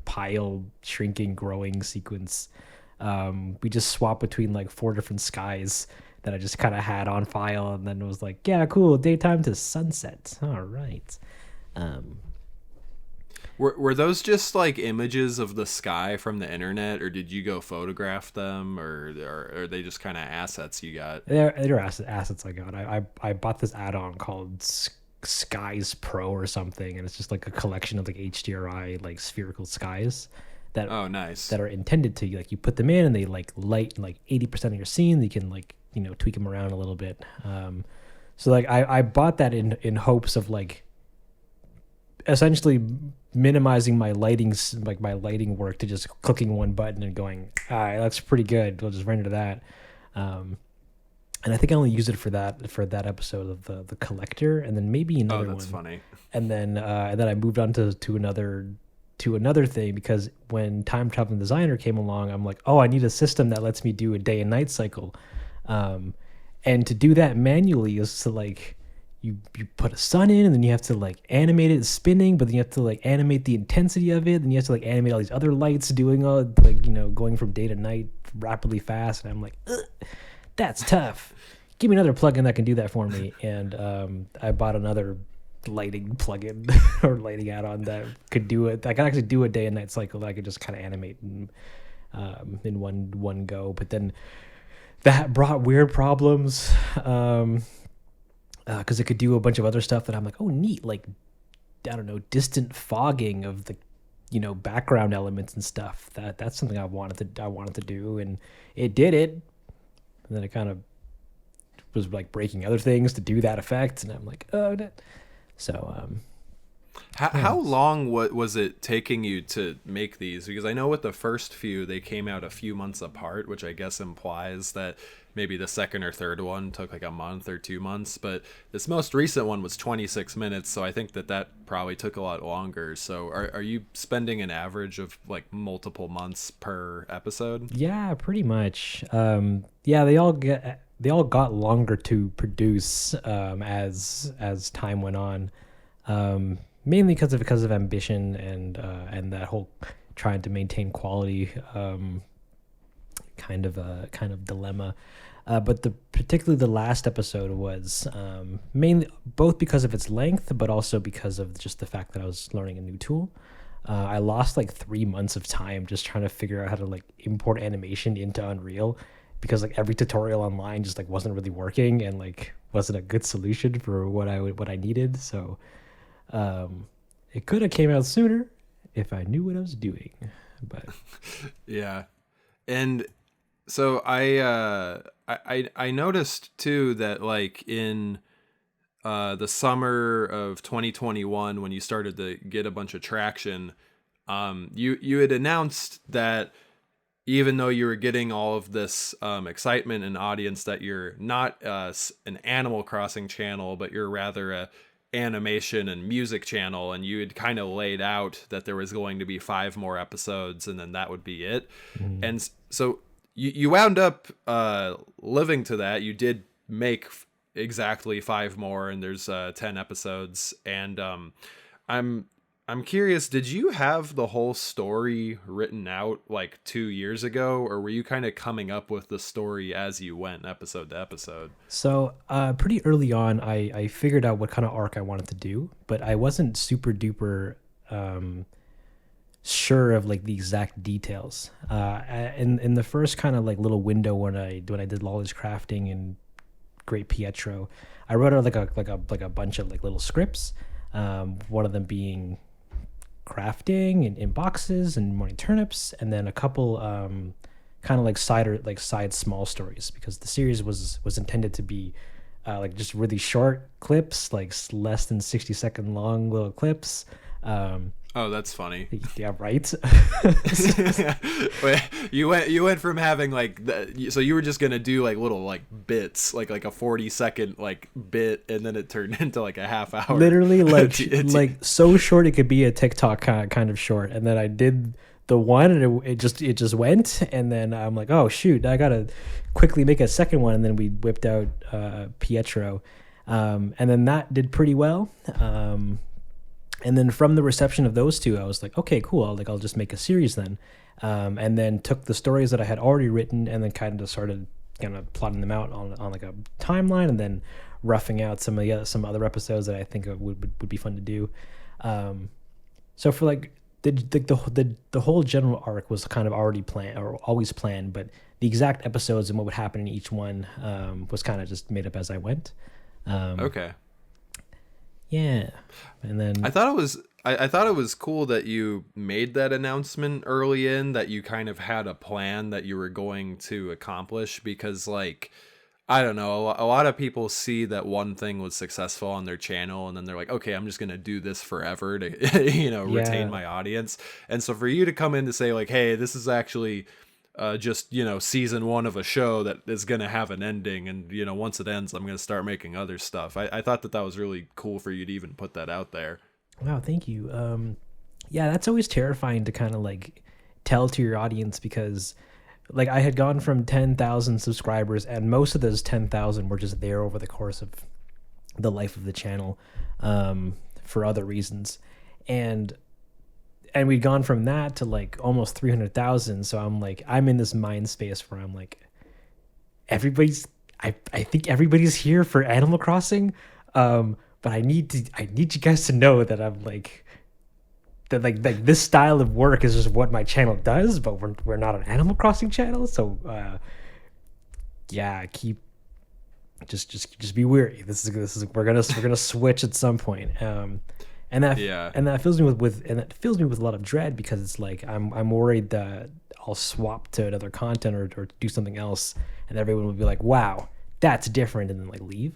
pile shrinking growing sequence, we just swapped between like 4 different skies that I just kind of had on file, and then it was like, yeah, cool, daytime to sunset. All right. Were those just like images of the sky from the internet, or did you go photograph them, or are they just kind of assets you got? They're assets I got. I bought this add-on called Skies Pro or something, and it's just like a collection of like HDRI like spherical skies that nice that are intended to like you put them in and they like light like 80% of your scene. You can like tweak them around a little bit. So like I bought that in hopes of like essentially minimizing my lighting work to just clicking one button and going, all right, that's pretty good, we'll just render that. And I think I only used it for that episode of the collector, and then maybe another one. That's funny. And then I moved on to another thing, because when Time Traveling Designer came along, I'm like, oh, I need a system that lets me do a day and night cycle. And to do that manually is to like you put a sun in, and then you have to like animate it spinning, but then you have to like animate the intensity of it, then you have to like animate all these other lights doing all like going from day to night rapidly fast, and I'm like, ugh, that's tough. Give me another plugin that can do that for me. And I bought another lighting plugin or lighting add-on that could do it. I could actually do a day and night cycle that I could just kind of animate in one go. But then that brought weird problems because it could do a bunch of other stuff that I'm like, oh, neat. Like, I don't know, distant fogging of the background elements and stuff. That's something I wanted to do, and it did it. And then it kind of was like breaking other things to do that effect, and I'm like, oh, that. So how long was it taking you to make these? Because I know with the first few, they came out a few months apart, which I guess implies that maybe the second or third one took like a month or 2 months, but this most recent one was 26 minutes, so I think that probably took a lot longer. So are you spending an average of like multiple months per episode? Yeah, pretty much. Yeah, they all got longer to produce as time went on, mainly because of ambition and that whole trying to maintain quality kind of dilemma. But particularly the last episode was mainly both because of its length, but also because of just the fact that I was learning a new tool. I lost like 3 months of time just trying to figure out how to like import animation into Unreal, because like every tutorial online just like wasn't really working and like wasn't a good solution for what I needed. So it could have came out sooner if I knew what I was doing. But yeah. And so I noticed too that like in the summer of 2021, when you started to get a bunch of traction, you had announced that even though you were getting all of this excitement and audience, that you're not an Animal Crossing channel, but you're rather a animation and music channel, and you had kind of laid out that there was going to be 5 more episodes and then that would be it. Mm-hmm. And so you wound up living to that. You did make exactly 5 more, and there's 10 episodes. And I'm curious, did you have the whole story written out like 2 years ago, or were you kind of coming up with the story as you went episode to episode? So pretty early on, I figured out what kind of arc I wanted to do, but I wasn't super duper sure of like the exact details. In the first kind of like little window when I did all this crafting and Great Pietro, I wrote out like a bunch of like little scripts. One of them being crafting in boxes and morning turnips, and then a couple kind of like side small stories, because the series was intended to be like just really short clips, like less than 60-second long little clips. Oh, that's funny. Yeah, right. Wait, you went from having like so you were just gonna do like little like bits, like a 40-second like bit, and then it turned into like a half hour. Literally, like like so short it could be a TikTok kind of short. And then I did the one, and it just went. And then I'm like, oh shoot, I gotta quickly make a second one. And then we whipped out Pietro, and then that did pretty well. And then from the reception of those two, I was like, okay, cool. I'll just make a series then. And then took the stories that I had already written and then kind of started kind of plotting them out on like a timeline, and then roughing out some other episodes that I think would be fun to do. So for like the whole general arc was kind of already planned, or always planned, but the exact episodes and what would happen in each one was kind of just made up as I went. Okay. Yeah, and then I thought it was cool that you made that announcement early in, that you kind of had a plan that you were going to accomplish, because like, I don't know, a lot of people see that one thing was successful on their channel and then they're like, okay, I'm just going to do this forever to retain my audience. And so for you to come in to say like, hey, this is actually just season 1 of a show that is going to have an ending, and once it ends I'm going to start making other stuff. I thought that was really cool for you to even put that out there. Wow, thank you. Yeah, that's always terrifying to kind of like tell to your audience, because like I had gone from 10,000 subscribers, and most of those 10,000 were just there over the course of the life of the channel for other reasons, and we'd gone from that to like almost 300,000. So I'm in this mind space where I'm like, I think everybody's here for Animal Crossing. But I need you guys to know that I'm like, that like this style of work is just what my channel does, but we're not an Animal Crossing channel. So, yeah, just be wary. This is we're gonna switch at some point. And that fills me with a lot of dread, because it's like I'm worried that I'll swap to another content or do something else, and everyone will be like, "Wow, that's different," and then like leave.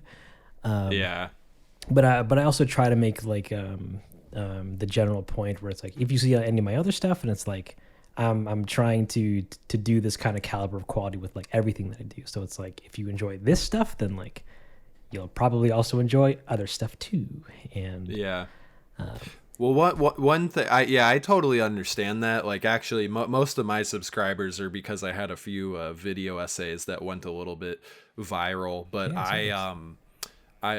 But I also try to make like the general point where it's like, if you see any of my other stuff, and it's like I'm trying to do this kind of caliber of quality with like everything that I do. So it's like, if you enjoy this stuff, then like you'll probably also enjoy other stuff too. And yeah. Well, what one thing, I totally understand that. Like, actually, most of my subscribers are because I had a few video essays that went a little bit viral. But yeah,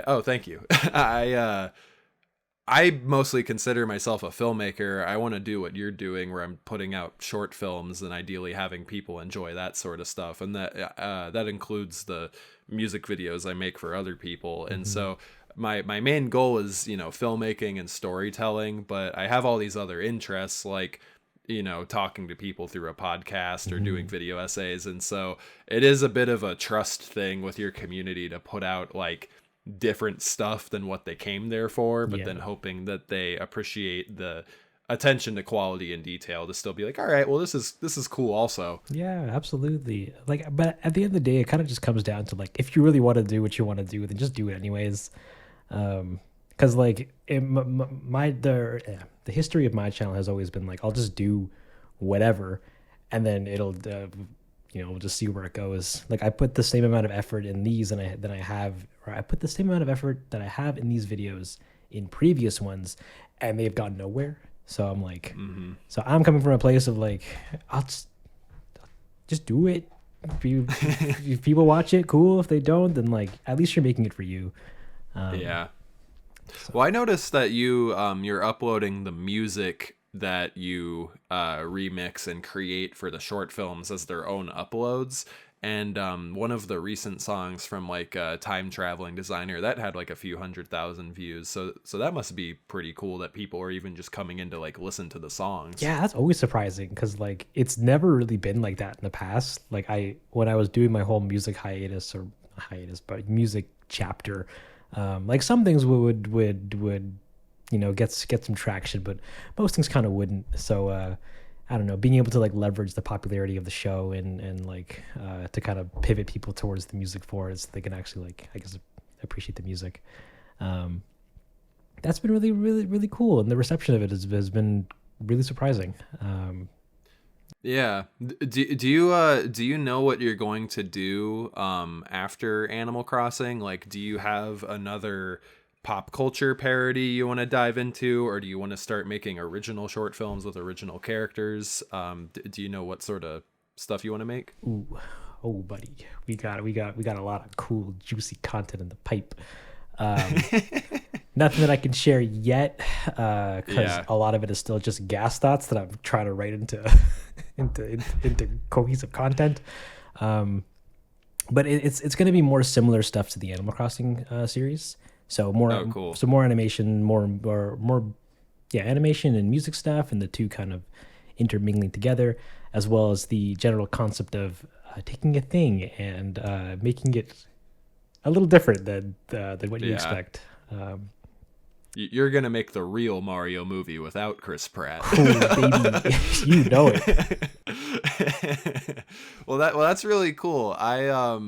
oh, thank you. I mostly consider myself a filmmaker. I want to do what you're doing, where I'm putting out short films and ideally having people enjoy that sort of stuff, and that includes the music videos I make for other people. And so my main goal is filmmaking and storytelling, but I have all these other interests, like talking to people through a podcast or doing video essays. And so it is a bit of a trust thing with your community to put out like different stuff than what they came there for, but then hoping that they appreciate the attention to quality and detail to still be like, all right, well, this is cool also. Yeah, absolutely. Like, but at the end of the day, it kind of just comes down to like, if you really want to do what you want to do, then just do it anyways. Because like the history of my channel has always been like, I'll just do whatever, and then it'll we'll just see where it goes. Like, I put the same amount of effort in these I put the same amount of effort that I have in these videos in previous ones, and they've gone nowhere. So I'm like, so I'm coming from a place of like, I'll just do it. If people watch it, cool. If they don't, then like, at least you're making it for you. Yeah. So. Well, I noticed that you're uploading the music that you remix and create for the short films as their own uploads. And one of the recent songs from like a time traveling designer that had like a few 100,000 views. So that must be pretty cool that people are even just coming in to like listen to the songs. Yeah, that's always surprising, because like it's never really been like that in the past. Like when I was doing my whole music but music chapter, like some things would get some traction, but most things kind of wouldn't. So I don't know, being able to like leverage the popularity of the show and like to kind of pivot people towards the music for it so they can actually like, I guess, appreciate the music. That's been really, really, really cool. And the reception of it has been really surprising. Yeah. Do you know what you're going to do after Animal Crossing? Like, do you have another pop culture parody you want to dive into, or do you want to start making original short films with original characters? Do you know what sort of stuff you want to make? Ooh, oh, buddy, we got a lot of cool, juicy content in the pipe. Nothing that I can share yet, because a lot of it is still just gas thoughts that I'm trying to write into into cohesive content. But it's going to be more similar stuff to the Animal Crossing series. So more, cool. So more animation, more animation and music stuff, and the two kind of intermingling together, as well as the general concept of taking a thing and making it a little different than what you expect. You're gonna make the real Mario movie without Chris Pratt. Oh, baby, you know it. Well, that's really cool. I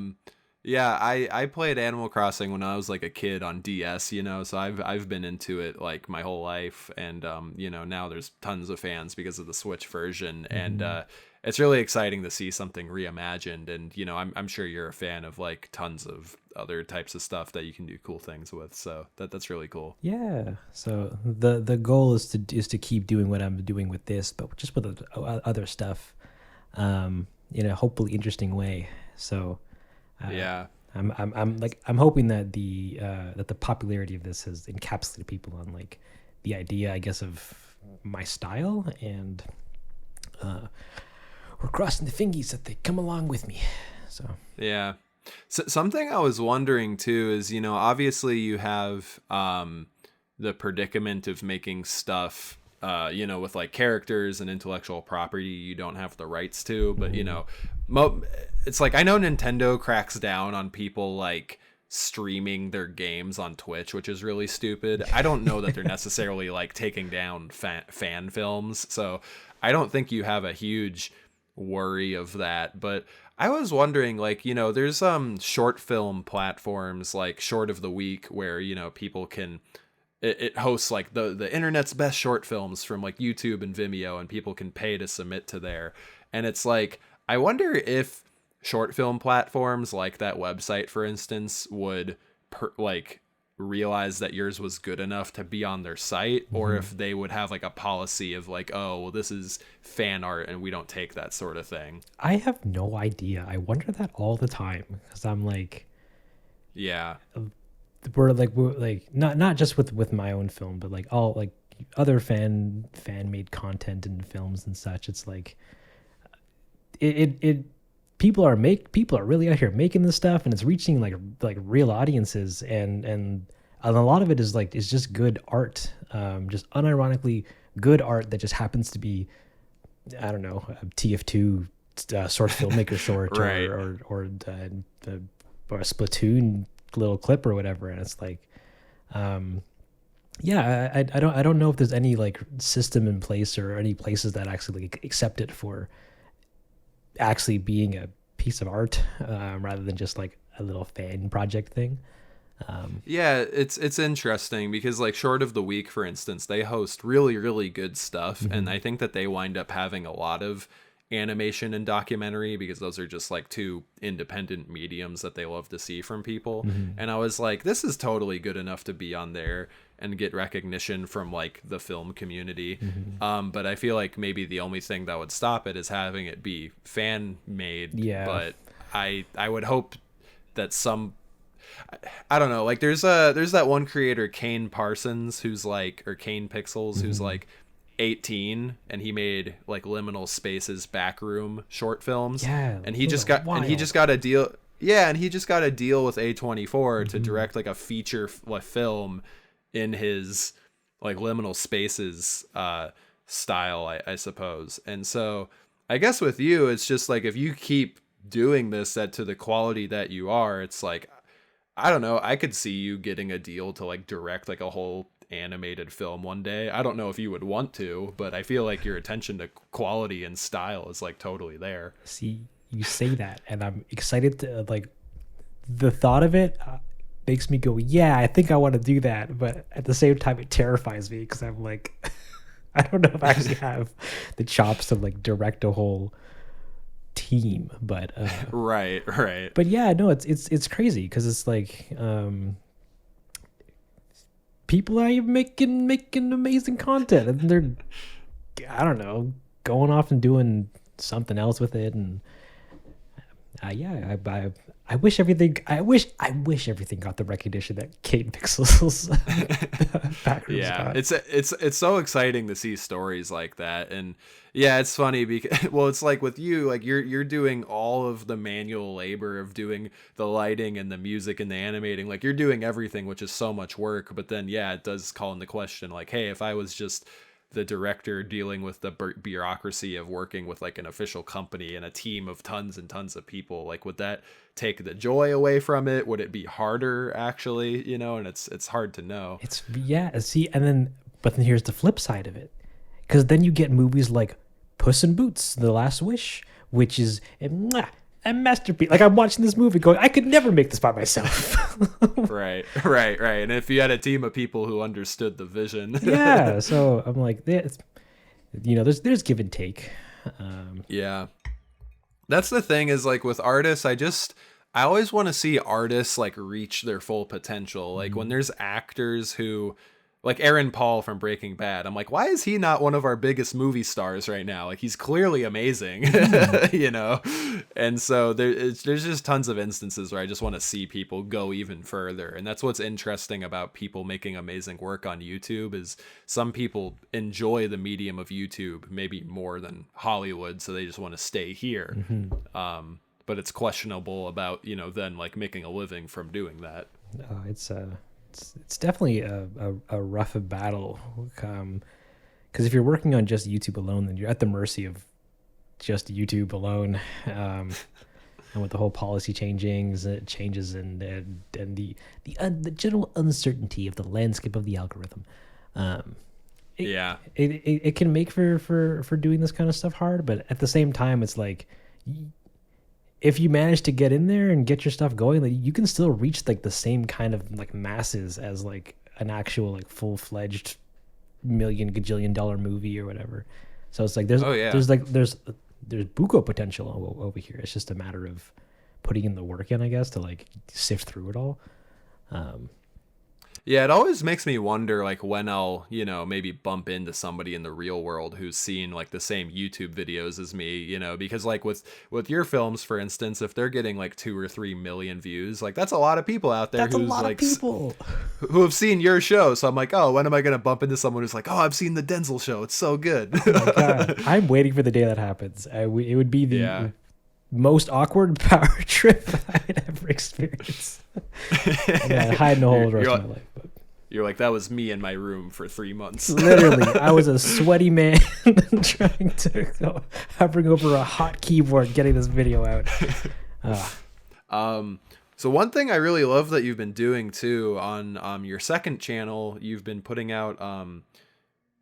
played Animal Crossing when I was like a kid on DS, so I've been into it like my whole life, and now there's tons of fans because of the Switch version, and it's really exciting to see something reimagined, and I'm sure you're a fan of like tons of other types of stuff that you can do cool things with, so that's really cool. Yeah. So the goal is to keep doing what I'm doing with this, but just with other stuff, in a hopefully interesting way. So I'm hoping that the popularity of this has encapsulated people on like the idea, I guess, of my style, and we're crossing the fingies that they come along with me. So yeah. So something I was wondering too is, obviously you have the predicament of making stuff with like characters and intellectual property you don't have the rights to, but it's like, I know Nintendo cracks down on people like streaming their games on Twitch, which is really stupid. I don't know that they're necessarily like taking down fan films, so I don't think you have a huge worry of that. But I was wondering, like, there's short film platforms like Short of the Week where people can, it hosts like the internet's best short films from like YouTube and Vimeo, and people can pay to submit to there. And it's like, I wonder if short film platforms like that website, for instance, would realize that yours was good enough to be on their site, or if they would have like a policy of like, oh, well, this is fan art and we don't take that sort of thing. I have no idea. I wonder that all the time, because I'm like, we're like not just with my own film, but like all like other fan made content and films and such. It's like it people are really out here making this stuff, and it's reaching like real audiences, and a lot of it is just good art, just unironically good art that just happens to be, I don't know, a TF2 source filmmaker short, right, or a Splatoon little clip or whatever. And it's like, I don't know if there's any like system in place or any places that actually like accept it for actually being a piece of art, rather than just like a little fan project thing. It's interesting because like Short of the Week, for instance, they host really, really good stuff, and I think that they wind up having a lot of animation and documentary because those are just like two independent mediums that they love to see from people. And I was like, this is totally good enough to be on there and get recognition from like the film community. But I feel like maybe the only thing that would stop it is having it be fan made. But I would hope that I don't know, like there's that one creator, Kane Parsons, who's like, or Kane Pixels, who's like 18, and he made like Liminal Spaces backroom short films, and he just got a deal with A24 to direct like a feature film in his like Liminal Spaces style, I suppose. And so I guess with you, it's just like, if you keep doing this to the quality that you are, it's like, I don't know, I could see you getting a deal to like direct like a whole animated film one day. I don't know if you would want to, but I feel like your attention to quality and style is like totally there. See, you say that, and I'm excited to like the thought of it makes me go, yeah, I think I want to do that. But at the same time, it terrifies me because I'm like, I don't know if I actually have the chops to like direct a whole team. But right. But yeah, no, it's crazy because it's like people are making amazing content, and they're, I don't know, going off and doing something else with it, and I wish everything got the recognition that Kate Pixel's background got. It's so exciting to see stories like that. And yeah, it's funny because, well, it's like with you, like you're doing all of the manual labor of doing the lighting and the music and the animating, like you're doing everything, which is so much work. But then yeah, it does call into question like, hey, if I was just the director dealing with the bureaucracy of working with like an official company and a team of tons and tons of people, like would that take the joy away from it? Would it be harder actually, and it's hard to know. But then here's the flip side of it, because then you get movies like Puss in Boots: The Last Wish, which is a masterpiece. Like I'm watching this movie going, I could never make this by myself. Right. And if you had a team of people who understood the vision. Yeah. So I'm like, there's give and take. Yeah. That's the thing is like with artists, I always want to see artists like reach their full potential. Like when there's actors who, like Aaron Paul from Breaking Bad, I'm like, why is he not one of our biggest movie stars right now? Like he's clearly amazing, And so there's just tons of instances where I just want to see people go even further. And that's what's interesting about people making amazing work on YouTube is some people enjoy the medium of YouTube maybe more than Hollywood, so they just want to stay here. But it's questionable about, then like making a living from doing that. It's definitely a rough battle, because if you're working on just YouTube alone, then you're at the mercy of just YouTube alone, and with the whole policy changes and the general uncertainty of the landscape of the algorithm. It can make for doing this kind of stuff hard, but at the same time, it's like, if you manage to get in there and get your stuff going, like you can still reach like the same kind of like masses as like an actual like full-fledged $1 gajillion movie or whatever. So it's like there's buco potential over here. It's just a matter of putting in the work in, I guess, to like sift through it all. Yeah, it always makes me wonder, like, when I'll, maybe bump into somebody in the real world who's seen, like, the same YouTube videos as me, because, like, with your films, for instance, if they're getting, like, 2 or 3 million views, like, that's a lot of people out there who have seen your show. So I'm like, oh, when am I going to bump into someone who's like, oh, I've seen the Denzel show. It's so good. Oh my God. I'm waiting for the day that happens. It would be the most awkward power trip I'd ever experienced. And hide in a hole the rest of my life. But you're like, that was me in my room for 3 months. Literally, I was a sweaty man trying to hovering over a hot keyboard, getting this video out. So one thing I really love that you've been doing too on your second channel, you've been putting out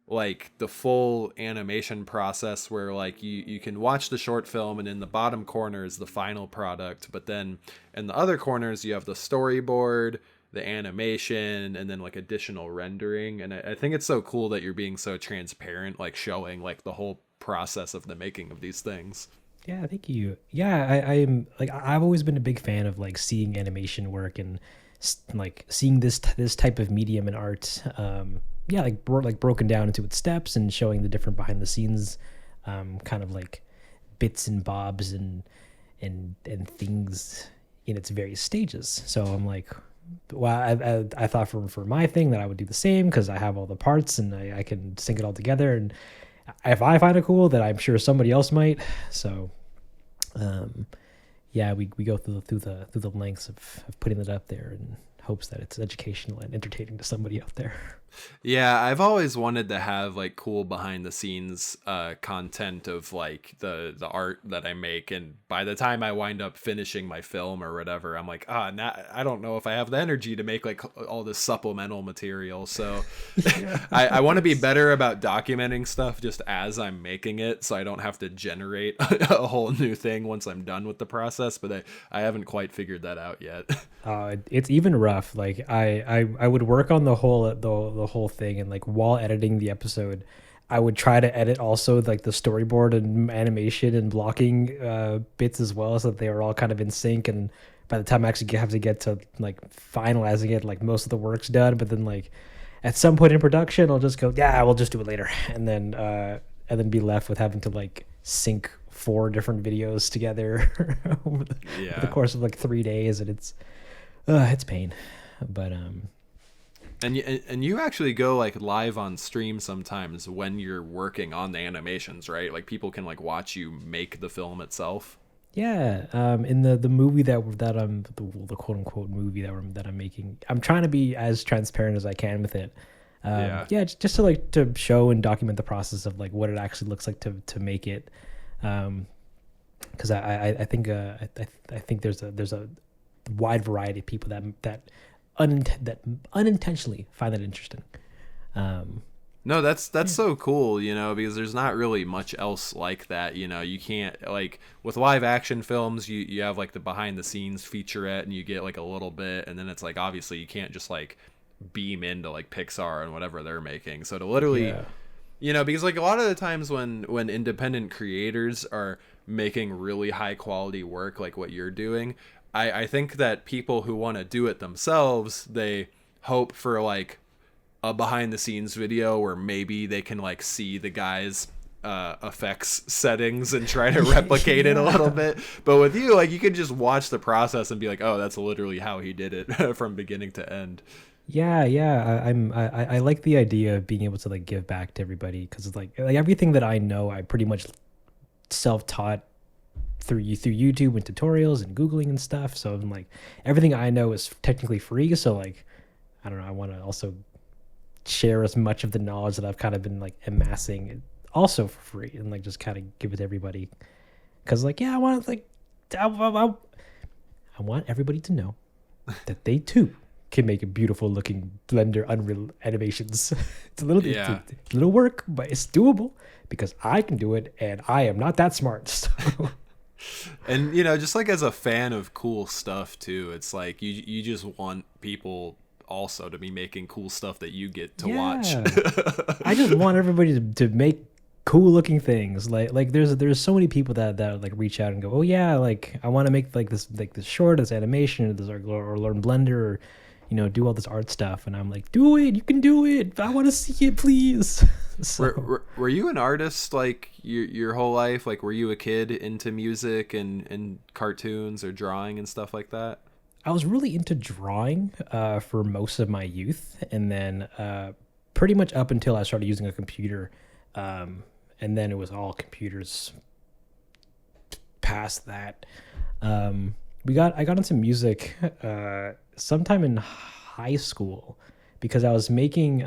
like the full animation process where like you can watch the short film and in the bottom corner is the final product, but then in the other corners you have the storyboard, the animation, and then like additional rendering. And I think it's so cool that you're being so transparent, like showing like the whole process of the making of these things. Yeah, thank you. Yeah, I'm like, I've always been a big fan of like seeing animation work and like seeing this type of medium in art. Like broken down into its steps and showing the different behind the scenes, kind of like bits and bobs and things in its various stages. So I'm like, well, I thought for my thing that I would do the same because I have all the parts and I can sync it all together. And if I find it cool, then I'm sure somebody else might. So, we go through the lengths of putting it up there and hopes that it's educational and entertaining to somebody out there. Yeah, I've always wanted to have like cool behind the scenes content of like the art that I make, and by the time I wind up finishing my film or whatever, I'm like, now I don't know if I have the energy to make like all this supplemental material. So Yeah. I want to be better about documenting stuff just as I'm making it, so I don't have to generate a whole new thing once I'm done with the process. But I haven't quite figured that out yet. It's even rough. Like I would work on the whole thing, and like while editing the episode, I would try to edit also like the storyboard and animation and blocking bits as well, so that they were all kind of in sync. And by the time I actually have to get to like finalizing it, like most of the work's done. But then like at some point in production, I'll just go, yeah, we'll just do it later, and then be left with having to like sync 4 different videos together over the course of like 3 days, and it's pain. But and you actually go like live on stream sometimes when you're working on the animations, right? Like people can like watch you make the film itself. yeah, in the movie that I'm the quote unquote movie that I'm making, I'm trying to be as transparent as I can with it. Yeah, just to like to show and document the process of like what it actually looks like to make it. Because I think there's a wide variety of people that unintentionally find that interesting. No, that's so cool, because there's not really much else like that. You can't, like with live action films, you have like the behind the scenes featurette and you get like a little bit, and then it's like obviously you can't just like beam into like Pixar and whatever they're making. So to literally, because like a lot of the times when independent creators are making really high quality work like what you're doing, I think that people who want to do it themselves, they hope for like a behind the scenes video where maybe they can like see the guy's effects settings and try to replicate it a little bit. But with you, like you can just watch the process and be like, oh, that's literally how he did it from beginning to end. Yeah, I like the idea of being able to like give back to everybody, because it's like everything that I know, I pretty much self-taught through YouTube and tutorials and Googling and stuff. So I'm like, everything I know is technically free. So like, I don't know, I want to also share as much of the knowledge that I've kind of been like amassing also for free, and like just kind of give it to everybody. Because like, yeah, I want everybody to know that they too can make a beautiful looking Blender Unreal animations. It's a little it's a little work, but it's doable because I can do it, and I am not that smart. So. And just like as a fan of cool stuff too, it's like you just want people also to be making cool stuff that you get to watch. I just want everybody to make cool looking things. Like there's so many people that like reach out and go, oh yeah, like I want to make like this short, this animation, or learn Blender, or do all this art stuff. And I'm like, do it, you can do it, I want to see it, please. So. Were you an artist like your whole life? Like were you a kid into music and cartoons or drawing and stuff like that? I was really into drawing for most of my youth, and then pretty much up until I started using a computer, and then it was all computers past that. I got into music sometime in high school, because I was making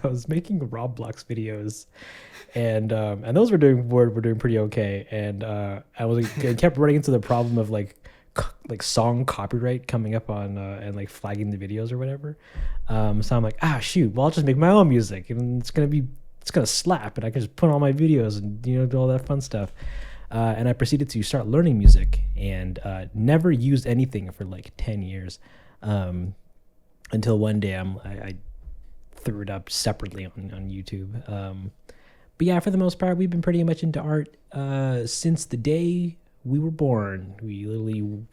Roblox videos, and those were doing pretty okay, and I kept running into the problem of like song copyright coming up on and like flagging the videos or whatever. So I'm like, shoot, well I'll just make my own music, and it's gonna slap, and I can just put on my videos and do all that fun stuff. And I proceeded to start learning music, and never used anything for like 10 years, until one day I threw it up separately on YouTube. But yeah, for the most part, we've been pretty much into art since the day we were born. We literally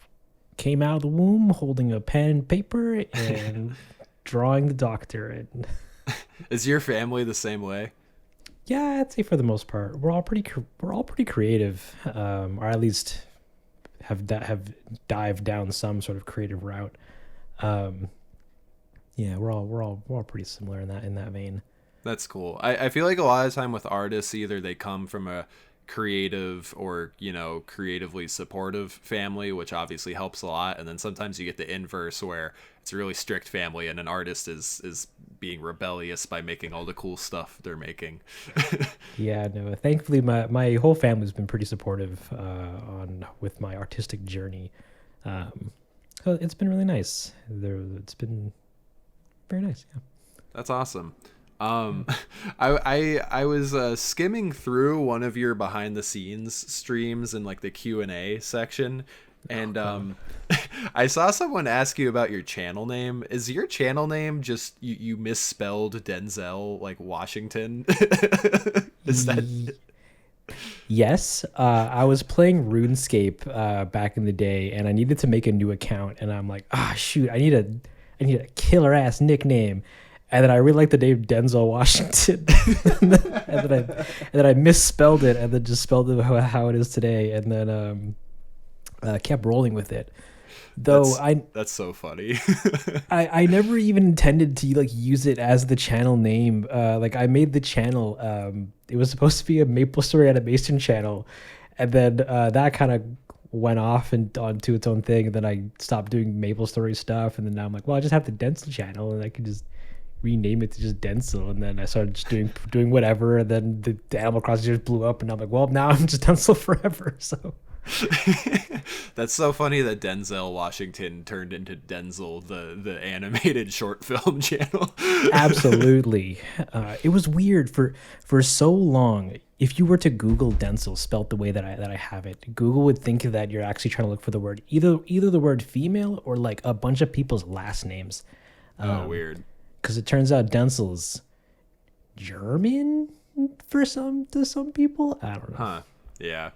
came out of the womb holding a pen and paper and drawing the doctor. And is your family the same way? Yeah, I'd say for the most part, we're all pretty creative, or at least have dived down some sort of creative route. Yeah, we're all pretty similar in that vein. That's cool. I feel like a lot of time with artists, either they come from a creative or, creatively supportive family, which obviously helps a lot. And then sometimes you get the inverse where it's a really strict family and an artist is being rebellious by making all the cool stuff they're making. Yeah, no. Thankfully, my whole family's been pretty supportive with my artistic journey. So it's been really nice. It's been very nice. Yeah. That's awesome. I was skimming through one of your behind the scenes streams in like the Q&A section, and I saw someone ask you about your channel name. Is your channel name just you misspelled Denzel like Washington? Is that Yes, I was playing RuneScape back in the day, and I needed to make a new account, and I'm like, shoot, I need a killer ass nickname. And then I really like the name Denzel Washington, and then I misspelled it, and then just spelled it how it is today, and then kept rolling with it. Though that's so funny. I never even intended to like use it as the channel name. Like I made the channel. It was supposed to be a MapleStory animation channel, and then that kind of went off and onto its own thing. And then I stopped doing MapleStory stuff, and then now I'm like, well, I just have the Densle channel, and I can just rename it to just Densle. And then I started just doing whatever, and then the Animal Crossing just blew up, and I'm like, well, now I'm just Densle forever. So. That's so funny that Denzel Washington turned into Densle, the animated short film channel. Absolutely. It was weird for so long. If you were to Google Densle spelt the way that I have it, Google would think that you're actually trying to look for the word either the word female or like a bunch of people's last names. Weird. Because it turns out Densle's German to some people. I don't know. Huh. Yeah.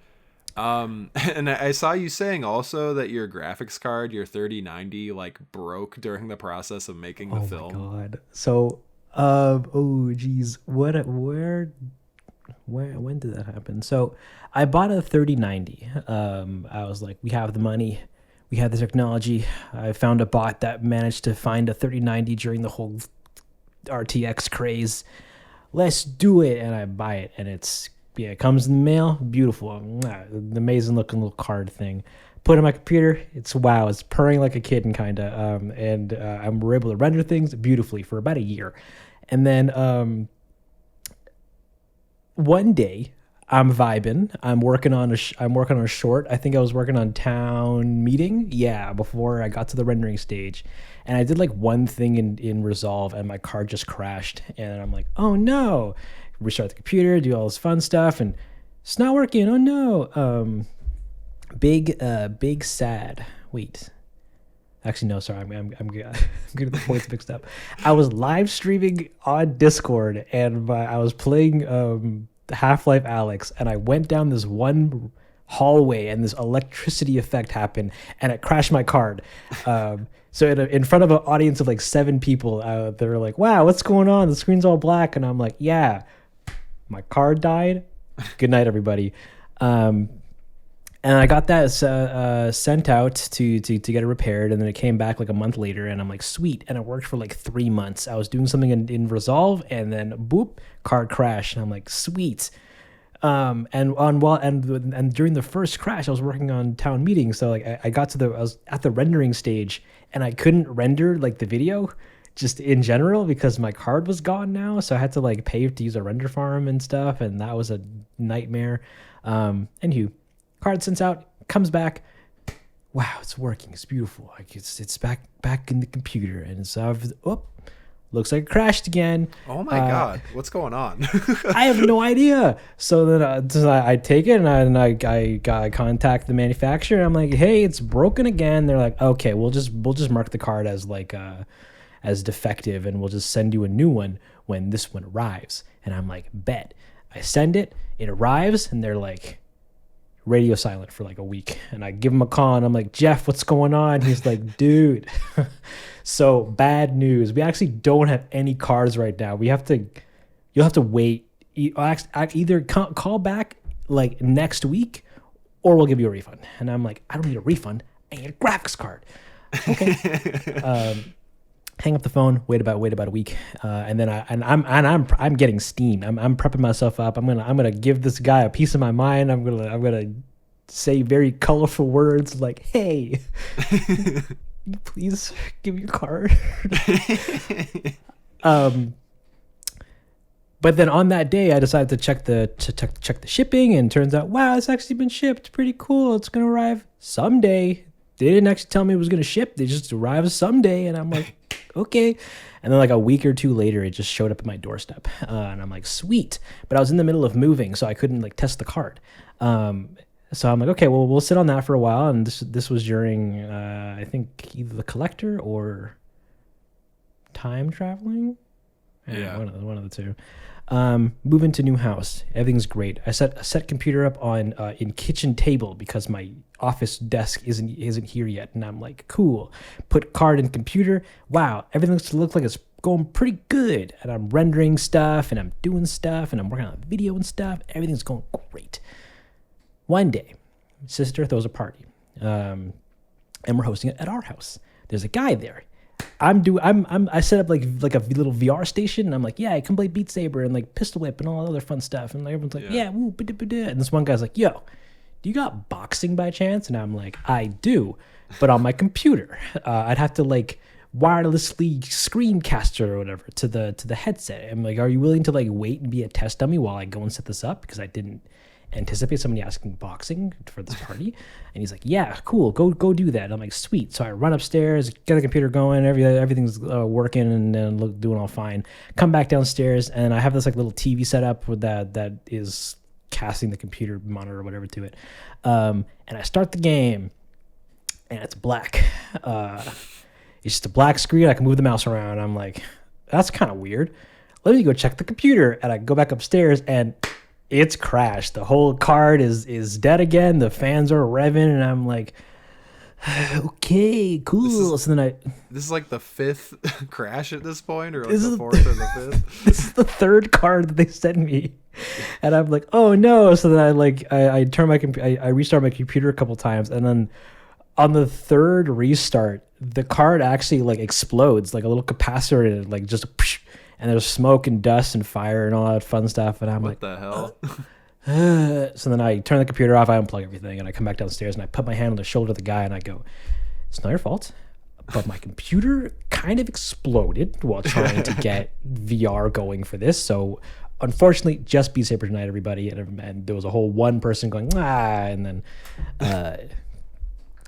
And I saw you saying also that your graphics card, your 3090, like broke during the process of making the film. Oh my God. So, geez, when did that happen? So I bought a 3090. I was like, we have the money, we have the technology. I found a bot that managed to find a 3090 during the whole RTX craze. Let's do it. And I buy it, and it comes in the mail. Beautiful. The amazing looking little card thing. Put it in my computer. It's purring like a kitten kind of. And I'm able to render things beautifully for about a year. And then one day I'm vibing. I'm working on a short. I think I was working on Town Meeting. Yeah, before I got to the rendering stage. And I did like one thing in Resolve, and my card just crashed. And I'm like, oh no. Restart the computer, do all this fun stuff, and it's not working. Oh no. Big sad. Wait. Actually, no, sorry. I'm getting the points mixed up. I was live streaming on Discord, and I was playing Half-Life Alyx, and I went down this one hallway, and this electricity effect happened, and it crashed my card. So in front of an audience of like 7 people, they were like, wow, what's going on? The screen's all black. And I'm like, yeah, my card died. Good night, everybody. And I got that sent out to get it repaired, and then it came back like a month later, and I'm like, sweet. And it worked for like 3 months. I was doing something in Resolve, and then boop, card crashed, and I'm like, sweet. And during the first crash, I was working on Town Meeting, so like I was at the rendering stage, and I couldn't render like the video just in general because my card was gone now, so I had to like pay to use a render farm and stuff, and that was a nightmare. Anywho, card sends out, comes back. Wow, it's working. It's beautiful. Like it's back in the computer, and it's looks like it crashed again. Oh my God, what's going on? I have no idea. So then I take it, and I contact the manufacturer. And I'm like, hey, it's broken again. They're like, okay, we'll just mark the card as like as defective, and we'll just send you a new one when this one arrives. And I'm like, bet. I send it, it arrives, and they're like, radio silent for like a week. And I give him a call, and I'm like, Jeff, what's going on? He's like, dude. So bad news. We actually don't have any cards right now. You'll have to wait. Either call back like next week, or we'll give you a refund. And I'm like, I don't need a refund. I need a graphics card. Okay. hang up the phone, wait about a week, and then I'm getting steamed. I'm prepping myself up. I'm gonna give this guy a piece of my mind. I'm gonna say very colorful words like, "Hey, please give me your card." But then on that day, I decided to check the shipping, and turns out, wow, it's actually been shipped. Pretty cool. It's gonna arrive someday. They didn't actually tell me it was gonna ship. They just arrived someday, and I'm like, okay. And then like a week or two later, it just showed up at my doorstep, and I'm like, sweet. But I was in the middle of moving, so I couldn't like test the card. So I'm like, okay, well, we'll sit on that for a while. And this was during I think either The Collector or Time Traveling. Yeah, one of the two. Move into new house. Everything's great. I set computer up on in kitchen table because my office desk isn't here yet, and I'm like, cool. Put card in computer. Wow, everything looks like it's going pretty good. And I'm rendering stuff, and I'm doing stuff, and I'm working on video and stuff. Everything's going great. One day, sister throws a party, and we're hosting it at our house. There's a guy there. I set up like a little VR station, and I'm like, yeah, I can play Beat Saber and like Pistol Whip and all that other fun stuff. And like, everyone's like, yeah, woo, ba-da-ba-da. And this one guy's like, yo, do you got boxing by chance? And I'm like, I do, but on my computer. I'd have to like wirelessly screencaster or whatever to the headset. I'm like, are you willing to like wait and be a test dummy while I go and set this up? Because I didn't anticipate somebody asking boxing for this party. And he's like, yeah, cool, go do that. And I'm like, sweet. So I run upstairs, get the computer going, everything's working and doing all fine. Come back downstairs, and I have this like little TV set up with that is casting the computer monitor or whatever to it. And I start the game, and it's black. It's just a black screen. I can move the mouse around. I'm like, that's kind of weird. Let me go check the computer. And I go back upstairs, and it's crashed. The whole card is dead again. The fans are revving, and I'm like, okay, cool. This is like the fifth crash at this point, or like the fourth or the fifth. This is the third card that they sent me, and I'm like, oh no. So then I turn I restart my computer a couple times, and then on the third restart, the card actually like explodes, like a little capacitor, and it like just. And there's smoke and dust and fire and all that fun stuff. And I'm what like, the hell? So then I turn the computer off, I unplug everything, and I come back downstairs, and I put my hand on the shoulder of the guy, and I go, it's not your fault, but my computer kind of exploded while trying to get VR going for this. So unfortunately, just Beat Saber tonight, everybody. And there was a whole one person going, and then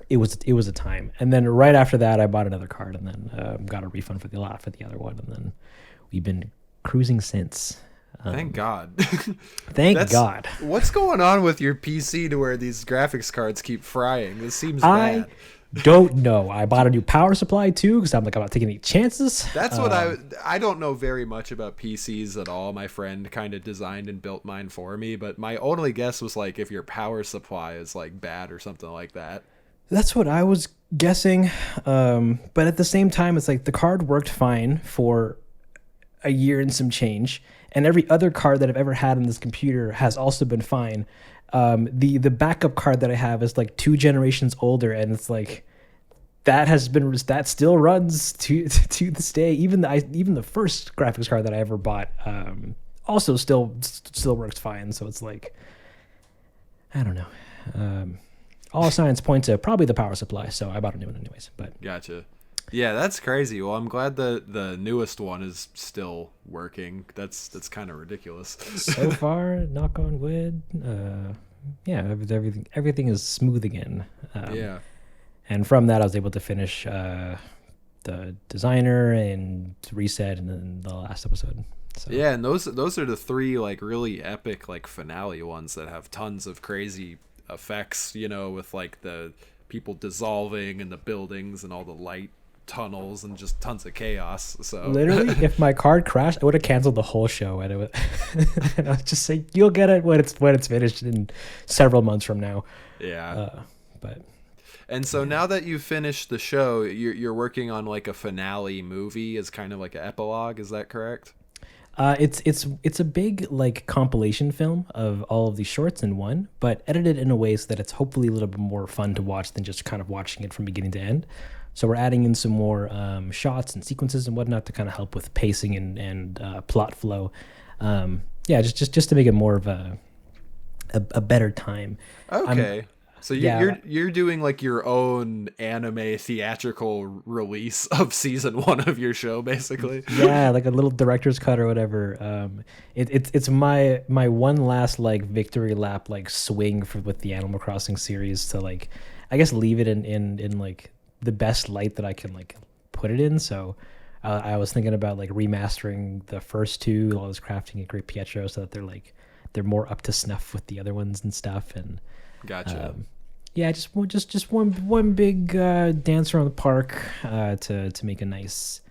it was a time. And then right after that, I bought another card, and then got a refund for the other one, and then we've been cruising since. Thank God. Thank God. What's going on with your PC to where these graphics cards keep frying? This seems bad. I don't know. I bought a new power supply too because I'm not taking any chances. That's what I don't know very much about PCs at all. My friend kind of designed and built mine for me, but my only guess was like if your power supply is like bad or something like that. That's what I was guessing. But at the same time, it's like the card worked fine for a year and some change, and every other card that I've ever had on this computer has also been fine. The backup card that I have is like 2 generations older, and it's like that still runs to this day. Even the first graphics card that I ever bought also still works fine. So it's like, I don't know. All signs point to probably the power supply, so I bought a new one anyways. But gotcha. Yeah, that's crazy. Well, I'm glad the newest one is still working. That's kind of ridiculous. So far, knock on wood. Yeah, everything is smooth again. Yeah. And from that, I was able to finish the designer and reset, and then the last episode. So. Yeah, and those are the 3 like really epic like finale ones that have tons of crazy effects. You know, with like the people dissolving and the buildings and all the light tunnels and just tons of chaos. So literally, if my card crashed, I would have canceled the whole show, and and I would just say, you'll get it when it's finished in several months from now. Yeah. But and so now that you've finished the show, you're working on like a finale movie as kind of like an epilogue. Is that correct? It's a big like compilation film of all of these shorts in one, but edited in a way so that it's hopefully a little bit more fun to watch than just kind of watching it from beginning to end. So we're adding in some more shots and sequences and whatnot to kind of help with pacing and plot flow. Yeah, just to make it more of a better time. Okay. So Yeah. you're doing like your own anime theatrical release of season 1 of your show, basically. Yeah, like a little director's cut or whatever. It's my one last like victory lap like swing with the Animal Crossing series to like I guess leave it in like the best light that I can like put it in. So I was thinking about like remastering the first two, all this crafting at Great Pietro, so that they're more up to snuff with the other ones and stuff. And Gotcha. yeah, just one big dance around the park to make a nice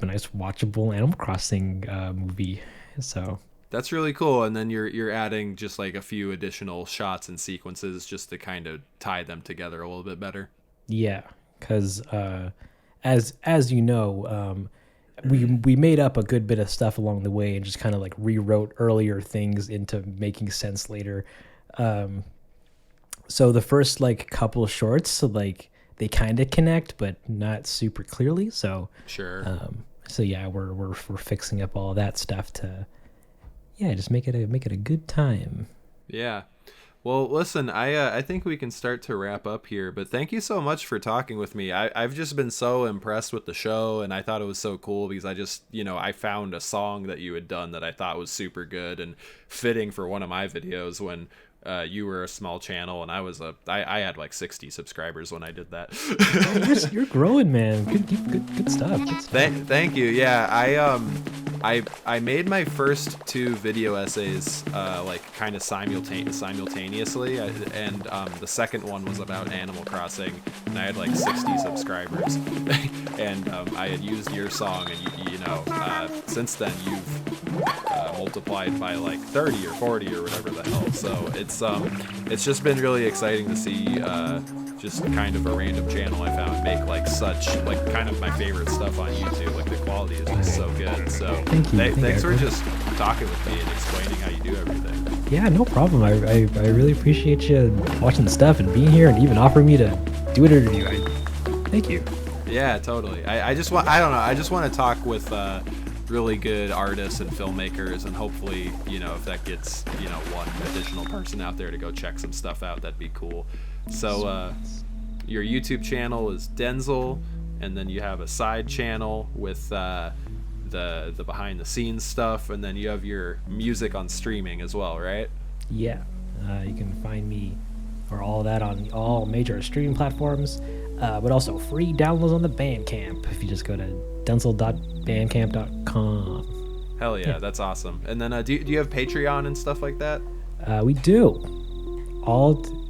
watchable Animal Crossing movie. So That's really cool. And then you're adding just like a few additional shots and sequences just to kind of tie them together a little bit better. yeah, because as you know, we made up a good bit of stuff along the way and just kind of like rewrote earlier things into making sense later. So the first like couple shorts, so like they kind of connect, but not super clearly. So Sure. so yeah, we're fixing up all of that stuff to just make it a good time. Yeah. Well, listen, I think we can start to wrap up here, but thank you so much for talking with me. I've just been so impressed with the show, and I thought it was so cool because I just, I found a song that you had done that I thought was super good and fitting for one of my videos when you were a small channel and I had like 60 subscribers when I did that. You're growing, man. Good stuff. Good stuff. Thank you. Yeah, I made my first 2 video essays like kind of simultaneously, and the second one was about Animal Crossing, and I had like 60 subscribers, and I had used your song, and since then you've multiplied by like 30 or 40 or whatever the hell. So it's just been really exciting to see just kind of a random channel I found make like such like kind of my favorite stuff on YouTube. Like the quality is just so good. So thanks for just talking with me and explaining how you do everything. Yeah, no problem. I really appreciate you watching the stuff and being here and even offering me to do an interview. Thank you. Yeah, totally. I just want to talk with really good artists and filmmakers, and hopefully, if that gets, one additional person out there to go check some stuff out, that'd be cool. So your YouTube channel is Densle, and then you have a side channel with the behind the scenes stuff, and then you have your music on streaming as well, right? Yeah, you can find me for all that on all major streaming platforms, but also free downloads on the Bandcamp if you just go to densle.bandcamp.com. Hell yeah, that's awesome. And then do you have Patreon and stuff like that? We do.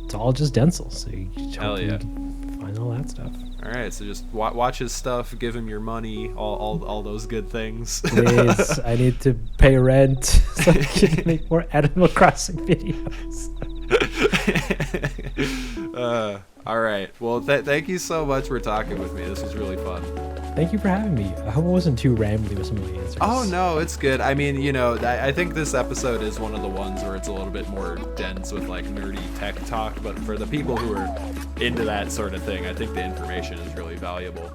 It's all just Densle, so you Hell yeah, can find all that stuff. All right, so just watch his stuff, give him your money, all those good things. Please, I need to pay rent so I can make more Animal Crossing videos. All right. Well, thank you so much for talking with me. This was really fun. Thank you for having me. I hope I wasn't too rambly with some of the answers. Oh, no, it's good. I mean, I think this episode is one of the ones where it's a little bit more dense with like nerdy tech talk, but for the people who are into that sort of thing, I think the information is really valuable.